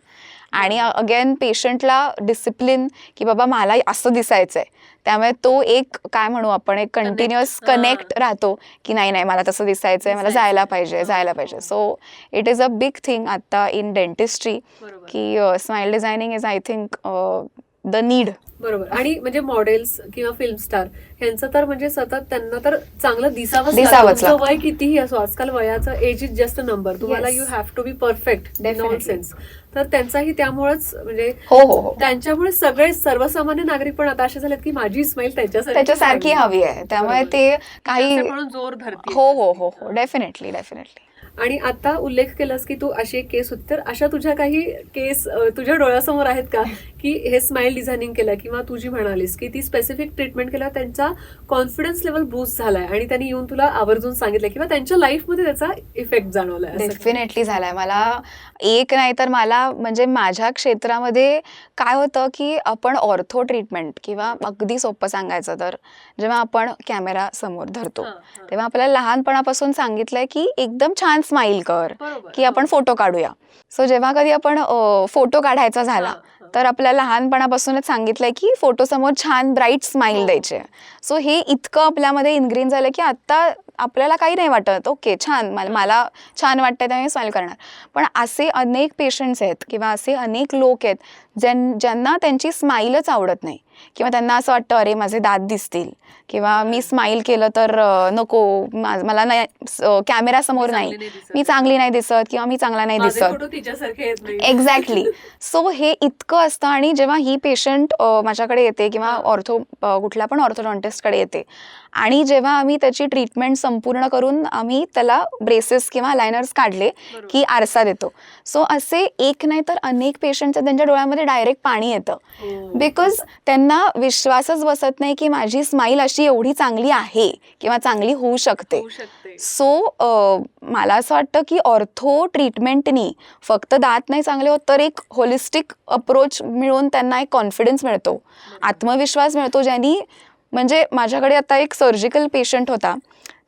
आणि अगेन पेशंटला डिसिप्लिन की बाबा मला असं दिसायचंय, त्यामुळे तो एक काय म्हणू आपण एक कंटिन्युअस कनेक्ट राहतो की नाही मला तसं दिसायचंय, मला जायला पाहिजे. So it is a big thing आता इन डेंटिस्ट्री की smile designing is I think the need. बरोबर. आणि म्हणजे मॉडेल्स किंवा फिल्म स्टार यांचं तर म्हणजे सतत त्यांना तर चांगलं दिसावंच लागतं. वय कितीही असो, आजकाल वयाचं age is just a number. तुम्हाला you have to be perfect in all sense. तर त्यांचाही त्यामुळेच म्हणजे त्यांच्यामुळे सगळे सर्वसामान्य नागरिक पण आता असे झालेत की माझी स्माईल त्याच्यासारखी हवी आहे. त्यामुळे ते काही म्हणून जोर धरते. हो डेफिनेटली. आणि आता उल्लेख केलास की तू अशी एक केस होती, तर अशा तुझ्या काही केस तुझ्या डोळ्यासमोर आहेत का की हे स्माईल डिझायनिंग केलं किंवा तू जी म्हणालीस की ती स्पेसिफिक ट्रीटमेंट केलं, त्यांचा कॉन्फिडन्स लेवल बूस्ट झालाय आणि त्यांनी येऊन तुला आवर्जून सांगितलं किंवा त्यांच्या लाईफमध्ये त्याचा इफेक्ट जाणवलाय? डेफिनेटली झालाय. मला एक नाही तर मला म्हणजे माझ्या क्षेत्रामध्ये काय होतं की आपण ऑर्थो ट्रीटमेंट किंवा अगदी सोपं सांगायचं तर जेव्हा आपण कॅमेरा समोर धरतो तेव्हा आपल्याला लहानपणापासून सांगितलंय की एकदम छान स्माईल कर की आपण फोटो काढूया. सो जेव्हा कधी आपण फोटो काढायचा झाला तर आपल्याला लहानपणापासूनच सांगितलंय की फोटो समोर छान ब्राईट स्माईल द्यायची. सो हे इतकं आपल्यामध्ये इनग्रेन झालं की आता आपल्याला काही नाही वाटत, ओके छान मला छान वाटतंय त्यामुळे स्माईल करणार. पण असे अनेक पेशंट्स आहेत किंवा असे अनेक लोक आहेत ज्यांना त्यांची स्माईलच आवडत नाही किंवा त्यांना असं वाटतं अरे माझे दात दिसतील किंवा मी स्माईल केलं तर नको, मला नाही कॅमेरा समोर नाही, मी चांगली नाही दिसत किंवा मी चांगला नाही दिसत. एक्झॅक्टली. सो हे इतकं असतं. आणि जेव्हा ही पेशंट माझ्याकडे येते किंवा कुठल्या पण ऑर्थोडॉन्टिस्टकडे येते आणि जेव्हा आम्ही त्याची ट्रीटमेंट संपूर्ण करून आम्ही त्याला ब्रेसेस किंवा लायनर्स काढले की आरसा देतो. सो असे एक नाही तर अनेक पेशंट्स त्यांच्या डोळ्यामध्ये डायरेक्ट पाणी येतं बिकॉज त्यांना विश्वासच बसत नाही की माझी स्माईल अशी एवढी चांगली आहे किंवा चांगली होऊ शकते. सो मला असं वाटतं की ऑर्थो ट्रीटमेंटनी फक्त दात नाही चांगले होत तर एक होलिस्टिक अप्रोच मिळून त्यांना एक कॉन्फिडन्स मिळतो, आत्मविश्वास मिळतो. ज्यांनी म्हणजे माझ्याकडे आता एक सर्जिकल पेशंट होता,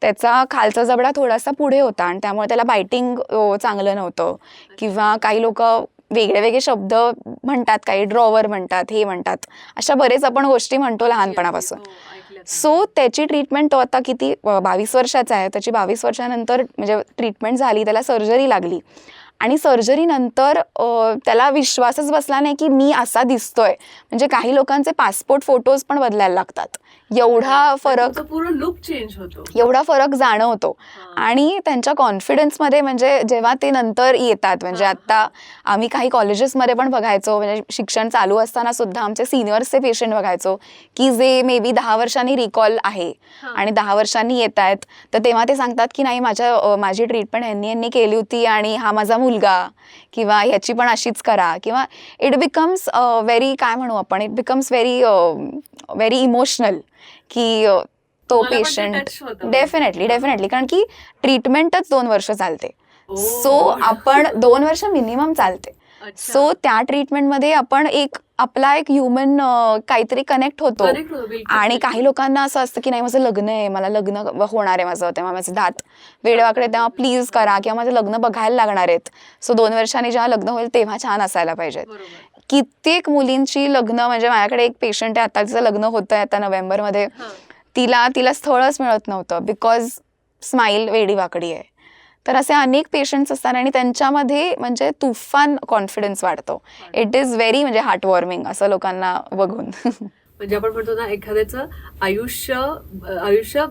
त्याचा खालचा जबडा थोडासा पुढे होता आणि त्यामुळे त्याला बायटिंग चांगलं नव्हतं किंवा काही लोक वेगळे शब्द म्हणतात, काही ड्रॉवर म्हणतात, हे म्हणतात, अशा बरेच आपण गोष्टी म्हणतो लहानपणापासून. सो त्याची ट्रीटमेंट तो आता किती 22 वर्षाचा आहे, त्याची 22 वर्षानंतर म्हणजे ट्रीटमेंट झाली, त्याला सर्जरी लागली आणि सर्जरीनंतर त्याला विश्वासच बसला नाही की मी असा दिसतोय. म्हणजे काही लोकांचे पासपोर्ट फोटोज पण बदलायला लागतात एवढा फरक तुमचा पूर्ण लुक चेंज होतो. एवढा फरक जाणवतो. आणि त्यांच्या कॉन्फिडन्समध्ये म्हणजे जेव्हा ते नंतर येतात म्हणजे आता आम्ही काही कॉलेजेसमध्ये पण बघायचो म्हणजे शिक्षण चालू असताना सुद्धा आमचे सिनियर्सचे पेशंट बघायचो की जे मे बी 10 वर्षांनी रिकॉल आहे आणि 10 वर्षांनी येत आहेत तर तेव्हा ते सांगतात की नाही माझी ट्रीटमेंट यांनी केली होती आणि हा माझा मुलगा किंवा ह्याची पण अशीच करा किंवा इट बिकम्स व्हेरी काय म्हणू आपण इट बिकम्स व्हेरी इमोशनल की तो पेशंट डेफिनेटली कारण की ट्रीटमेंटच 2 वर्ष चालते. सो आपण 2 वर्ष मिनिमम चालते. सो त्या ट्रीटमेंटमध्ये आपण आपला एक ह्युमन काहीतरी कनेक्ट होतो. आणि काही लोकांना असं असतं की नाही माझं लग्न आहे मला लग्न होणार आहे माझं तेव्हा माझे दात वेडेवाकडे तेव्हा प्लीज करा किंवा माझं लग्न बघायला लागणार आहेत. सो 2 वर्षांनी जेव्हा लग्न होईल तेव्हा छान असायला पाहिजेत. कित्येक मुलींची लग्न म्हणजे माझ्याकडे एक पेशंट आहे आता तिचं लग्न होतंय आता नोव्हेंबरमध्ये. तिला स्थळच मिळत नव्हतं बिकॉज स्माईल वेडीवाकडी आहे. तर असे अनेक पेशंट्स असतात आणि त्यांच्यामध्ये म्हणजे तुफान कॉन्फिडन्स वाढतो. इट इज व्हेरी म्हणजे हार्ट वॉर्मिंग असं लोकांना बघून. म्हणजे आपण म्हणतो ना एखाद्याचं आयुष्य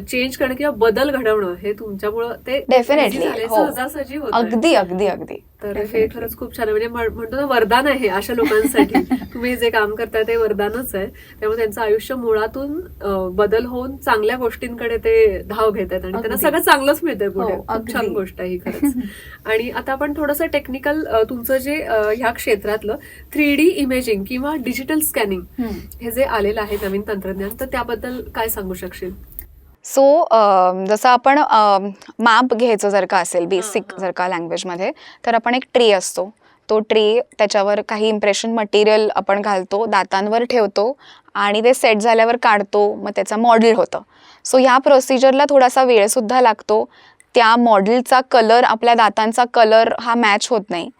चेंज करणं किंवा बदल घडवणं हे तुमच्यामुळं ते डेफिनेटली सहजासहजी होतं. अगदी तर हे खरंच खूप छान म्हणजे म्हणतो ना वरदान आहे अशा लोकांसाठी. तुम्ही जे काम करताय ते वरदानच आहे. त्यामुळे त्यांचं आयुष्य मुळातून बदल होऊन चांगल्या गोष्टींकडे ते धाव घेत आहेत आणि त्यांना सगळं चांगलंच मिळतंय पुढे. खूप छान गोष्ट आहे ही खरंच. आणि आता आपण थोडंसं टेक्निकल तुमचं जे ह्या क्षेत्रातलं 3D इमेजिंग किंवा डिजिटल स्कॅनिंग हे जे आलेलं आहे नवीन तंत्रज्ञान तर त्याबद्दल काय सांगू शकशील? सो जसं आपण माप घ्यायचं जर का असेल बेसिक जर का लँग्वेजमध्ये तर आपण एक ट्रे असतो. तो ट्रे त्याच्यावर काही इम्प्रेशन मटेरियल आपण घालतो दातांवर ठेवतो आणि ते सेट झाल्यावर काढतो मग त्याचं मॉडेल होतं. सो ह्या प्रोसिजरला थोडासा वेळसुद्धा लागतो. त्या मॉडेलचा कलर आपल्या दातांचा कलर हा मॅच होत नाही.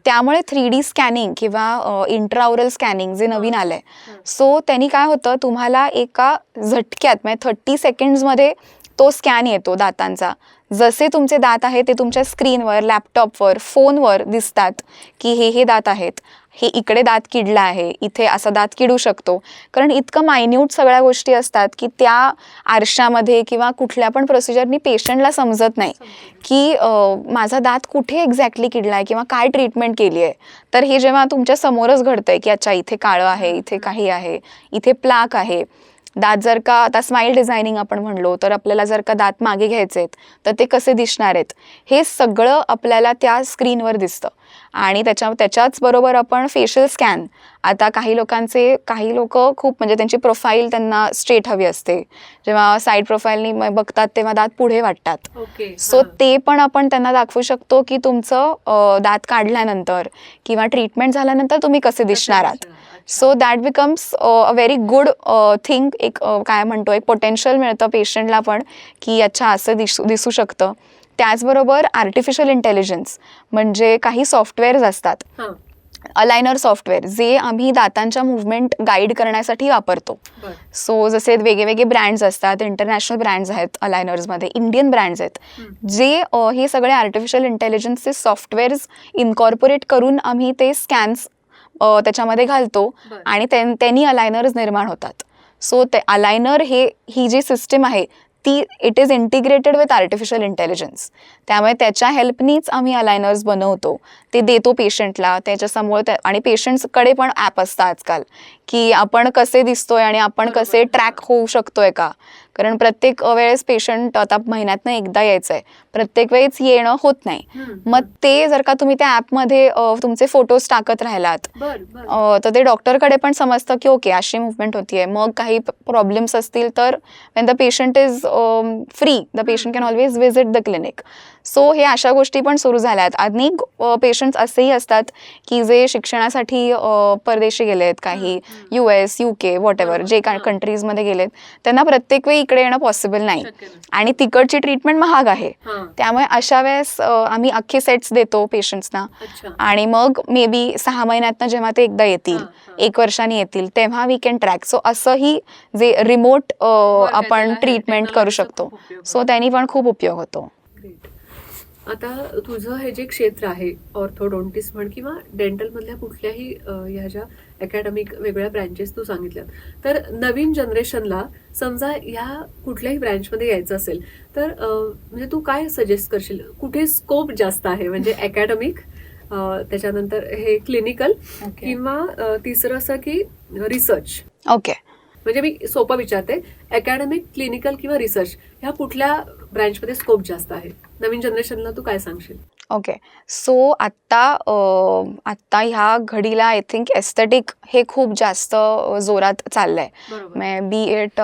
त्यामुळे 3D स्कॅनिंग किंवा इंट्राओरल स्कॅनिंग जे नवीन आलंय सो त्यांनी काय होतं तुम्हाला एका झटक्यात म्हणजे 30 सेकंड्समध्ये तो स्कॅन येतो दातांचा. जसे तुमचे दात आहेत ते तुमच्या स्क्रीनवर लॅपटॉपवर फोनवर दिसतात की हे दात आहेत हे इकडे दात किडला आहे इथे असा दात किडू शकतो. कारण इतकं मायन्यूट सगळ्या गोष्टी असतात की त्या आरशामध्ये किंवा कुठल्या पण प्रोसिजरनी पेशंटला समजत नाही की माझा दात कुठे एक्झॅक्टली किडला आहे किंवा काय ट्रीटमेंट केली आहे. तर हे जेव्हा तुमच्या समोरच घडतंय की अच्छा इथे काळं आहे इथे काही आहे इथे प्लाक आहे. दात जर का आता स्माईल डिझायनिंग आपण म्हणलो तर आपल्याला जर का दात मागे घ्यायचे आहेत तर ते कसे दिसणार आहेत हे सगळं आपल्याला त्या स्क्रीनवर दिसतं. आणि त्याच्याच बरोबर आपण फेशियल स्कॅन आता काही लोक खूप म्हणजे त्यांची प्रोफाईल त्यांना स्ट्रेट हवी असते. जेव्हा साईड प्रोफाईलनी बघतात तेव्हा दात पुढे वाटतात. सो ते पण आपण त्यांना दाखवू शकतो की तुमचं दात काढल्यानंतर किंवा ट्रीटमेंट झाल्यानंतर तुम्ही कसे दिसणार आहात. So that becomes a very good thing. एक काय म्हणतो एक पोटेन्शियल मिळतं पेशंटला पण की अच्छा असं दिसू शकतं. त्याचबरोबर आर्टिफिशियल इंटेलिजन्स म्हणजे काही सॉफ्टवेअर्स असतात अलायनर सॉफ्टवेअर जे आम्ही दातांच्या मुवमेंट गाईड करण्यासाठी वापरतो. सो जसे वेगवेगळे ब्रँड्स असतात इंटरनॅशनल ब्रँड्स आहेत अलायनर्समध्ये इंडियन ब्रँड्स आहेत जे हे सगळे आर्टिफिशियल इंटेलिजन्सचे सॉफ्टवेअर्स इनकॉर्पोरेट करून आम्ही ते स्कॅन्स त्याच्यामध्ये घालतो आणि त्यांनी अलायनर्स निर्माण होतात. सो ते अलायनर ही जी सिस्टीम आहे ती it is integrated with artificial intelligence. त्यामुळे त्याच्या हेल्पनीच आम्ही अलायनर्स बनवतो ते देतो पेशंटला त्याच्यासमोर. आणि पेशंट्सकडे पण ॲप असतं आजकाल की आपण कसे दिसतोय आणि आपण कसे ट्रॅक होऊ शकतोय का. कारण प्रत्येक वेळेस पेशंट आता महिन्यातनं एकदा यायचं आहे प्रत्येक वेळेस येणं होत नाही. मग ते जर का तुम्ही त्या ॲपमध्ये तुमचे फोटोज टाकत राहिलात तर ते डॉक्टरकडे पण समजतं की ओके अशी मुवमेंट होतीये. मग काही प्रॉब्लेम्स असतील तर Wien the patient is free the patient can always visit the clinic. So हे अशा गोष्टी पण सुरू झाल्या आहेत. अनेक पेशंट्स असेही असतात की जे शिक्षणासाठी परदेशी गेलेत काही US UK वॉटेवर जे काही कंट्रीजमध्ये गेलेत त्यांना प्रत्येक वेळी इकडे येणं पॉसिबल नाही आणि तिकडची ट्रीटमेंट महाग आहे. त्यामुळे अशा वेळेस आम्ही अख्खे सेट्स देतो पेशंट्सना आणि मग मे बी 6 महिन्यातनं जेव्हा ते एकदा येतील 1 वर्षांनी येतील तेव्हा वी कॅन ट्रॅक. सो असंही जे रिमोट आपण ट्रीटमेंट करू शकतो. सो त्यांनी पण खूप उपयोग होतो. आता तुझं हे जे क्षेत्र आहे ऑर्थोडॉन्टिस्ट म्हण किंवा डेंटल मधल्या कुठल्याही ह्या ज्या अकॅडमिक वेगळ्या ब्रँचेस तू सांगितल्यात, तर नवीन जनरेशनला समजा ह्या कुठल्याही ब्रँचमध्ये यायचं असेल तर म्हणजे तू काय सजेस्ट करशील, कुठे स्कोप जास्त आहे, म्हणजे अकॅडमिक, त्याच्यानंतर हे क्लिनिकल किंवा तिसरं असं की रिसर्च? ओके. म्हणजे मी सोपं विचारते, अकॅडमिक, क्लिनिकल किंवा रिसर्च ह्या कुठल्या ब्रँचमध्ये स्कोप जास्त आहे? नवीन जनरेशनला तू काय सांगशील? ओके. सो आत्ता ह्या घडीला आय थिंक एस्थेटिक हे खूप जास्त जोरात चाललंय. बरोबर. बी इट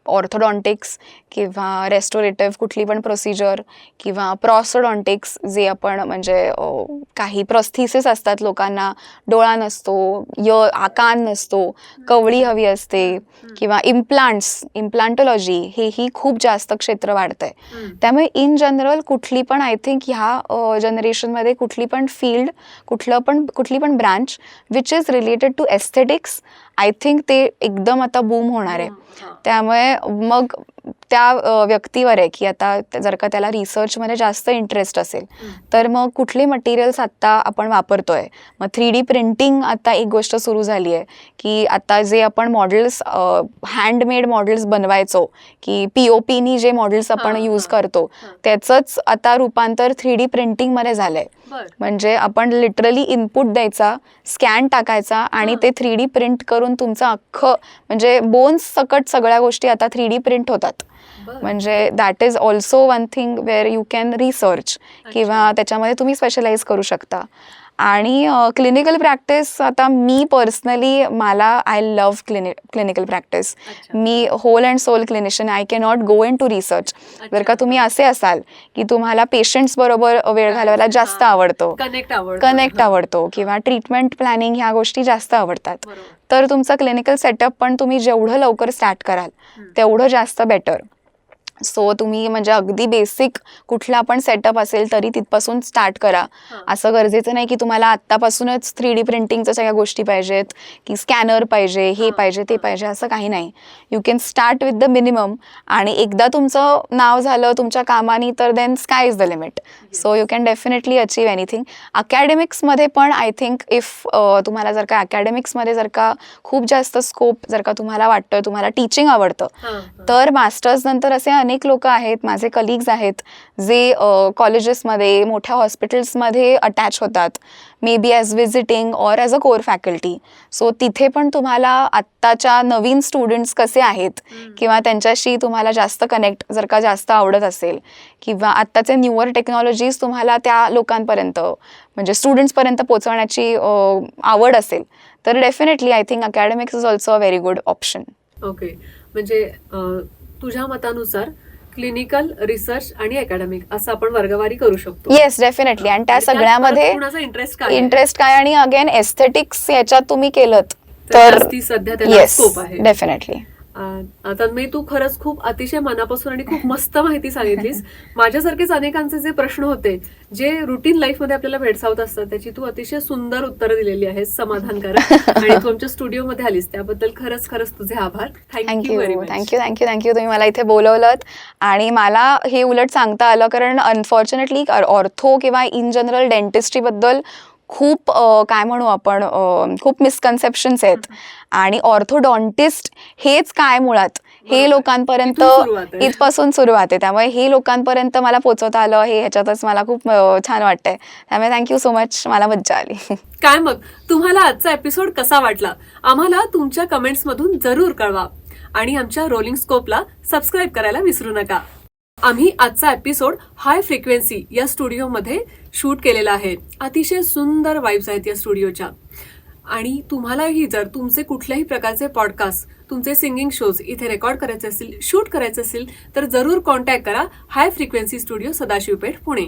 ऑर्थोडॉन्टिक्स किंवा रेस्टोरेटिव्ह कुठली पण प्रोसिजर किंवा प्रॉसोडॉन्टिक्स, जे आपण म्हणजे काही प्रॉस्थेसिस असतात, लोकांना डोळा नसतो, कान नसतो, कवळी हवी असते, किंवा इम्प्लांटोलॉजी, हेही खूप जास्त क्षेत्र वाढतंय. त्यामुळे इन जनरल कुठली पण आय थिंक ह्या जनरेशनमध्ये कुठली पण फील्ड, कुठली पण branch which is related to aesthetics, I think ते एकदम आता बूम होणार आहे. त्यामुळे मग त्या व्यक्तीवर आहे की आता जर का त्याला रिसर्चमध्ये जास्त इंटरेस्ट असेल तर मग कुठले मटेरियल्स आत्ता आपण वापरतोय. मग 3D प्रिंटिंग आता एक गोष्ट सुरू झाली आहे की आता जे आपण मॉडेल्स, हँडमेड मॉडेल्स बनवायचो, की POPनी जे मॉडेल्स आपण यूज करतो, त्याचंच आता रूपांतर 3D प्रिंटिंगमध्ये झालंय. म्हणजे आपण लिटरली इनपुट द्यायचा, स्कॅन टाकायचा आणि ते 3D प्रिंट करून तुमचं अख्खं म्हणजे बोन्स सकट सगळ्या गोष्टी आता 3D प्रिंट होतात. म्हणजे that is also one thing where you can research किंवा त्याच्यामध्ये तुम्ही स्पेशलाइज करू शकता. आणि क्लिनिकल प्रॅक्टिस, आता मी personally I love clinical practice. मी whole and soul clinician, I can not go into research. जर का तुम्ही असे असाल की तुम्हाला पेशंट्स बरोबर वेळ घालवायला जास्त आवडतो, कनेक्ट आवडतो किंवा ट्रीटमेंट प्लॅनिंग ह्या गोष्टी जास्त आवडतात, तर तुमचा क्लिनिकल सेटअप पण तुम्ही जेवढं लवकर स्टार्ट कराल तेवढं जास्त बेटर. सो तुम्ही म्हणजे अगदी बेसिक कुठला पण सेटअप असेल तरी तिथपासून स्टार्ट करा. असं गरजेचं नाही की तुम्हाला आत्तापासूनच 3D प्रिंटिंगच्या सगळ्या गोष्टी पाहिजेत, की स्कॅनर पाहिजे, हे पाहिजे, ते पाहिजे, असं काही नाही. You can start with the minimum, आणि एकदा तुमचं नाव झालं तुमच्या कामानी तर then sky is the limit. So you can definitely achieve anything. अकॅडमिक्समध्ये पण आय थिंक इफ तुम्हाला जर का अकॅडमिक्समध्ये जर का खूप जास्त स्कोप जर का तुम्हाला वाटतं, तुम्हाला टीचिंग आवडतं, तर मास्टर्स नंतर असे अनेक लोक आहेत, माझे कलिग्स आहेत, जे कॉलेजेसमध्ये, मोठ्या हॉस्पिटल्समध्ये अटॅच होतात, may be as visiting or as a core faculty. So तिथे पण तुम्हाला आत्ताच्या नवीन स्टुडंट्स कसे आहेत किंवा त्यांच्याशी तुम्हाला जास्त कनेक्ट जर का जास्त आवडत असेल किंवा आत्ताचे न्यूअर टेक्नॉलॉजीज तुम्हाला त्या लोकांपर्यंत म्हणजे स्टुडंट्सपर्यंत पोहोचवण्याची आवड असेल, तर definitely I think academics is also a very good option. Okay. म्हणजे तुझ्या मतानुसार क्लिनिकल, रिसर्च आणि अकॅडमिक असं आपण वर्गवारी करू शकतो? Yes, definitely. आणि त्या सगळ्यामध्ये इंटरेस्ट काय, आणि अगेन एस्थेटिक्स याच्यात तुम्ही केलं तर सध्या त्याला स्कोप आहे. डेफिनेटली. तन्मयी, तू खरंच खूप अतिशय मनापासून आणि खूप मस्त माहिती सांगितलीस. माझ्यासारखेच अनेकांचे जे प्रश्न होते, जे रुटीन लाईफमध्ये आपल्याला भेडसावत असतात, त्याची तू अतिशय सुंदर उत्तरं दिलेली आहेस, समाधानकारक. आणि तू आमच्या स्टुडिओमध्ये आलीस त्याबद्दल खरंच तुझे आभार. Thank you very much. थँक्यू. तुम्ही मला इथे बोलवलं आणि मला हे उलट सांगता आलं, कारण अनफॉर्च्युनेटली ऑर्थो किंवा इन जनरल डेंटिस्ट्रीबद्दल खूप काय म्हणू आपण, खूप मिसकन्सेप्शन्स आहेत. आणि ऑर्थोडॉन्टिस्ट हेच काय मुळात हे लोकांपर्यंत इथपासून सुरुवात आहे. त्यामुळे हे लोकांपर्यंत मला पोहोचवता आलं, हे ह्याच्यातच मला खूप छान वाटतंय. त्यामुळे थँक्यू सो मच, मला मज्जा आली. काय मग, तुम्हाला आजचा एपिसोड कसा वाटला आम्हाला तुमच्या कमेंट्समधून जरूर कळवा. आणि आमच्या रोलिंग स्कोपला सबस्क्राईब करायला विसरू नका. आम्ही आजचा एपिसोड हाय फ्रिक्वेन्सी या स्टुडिओमध्ये शूट केलेला आहे. अतिशय सुंदर वाईब्स आहेत या स्टुडिओच्या. आणि तुम्हालाही जर तुमचे कुठल्याही प्रकारचे पॉडकास्ट, तुमचे सिंगिंग शोज इथे रेकॉर्ड करायचे असतील, शूट करायचे असेल, तर जरूर कॉन्टॅक्ट करा high frequency studio, Sadashiv Peth, Pune.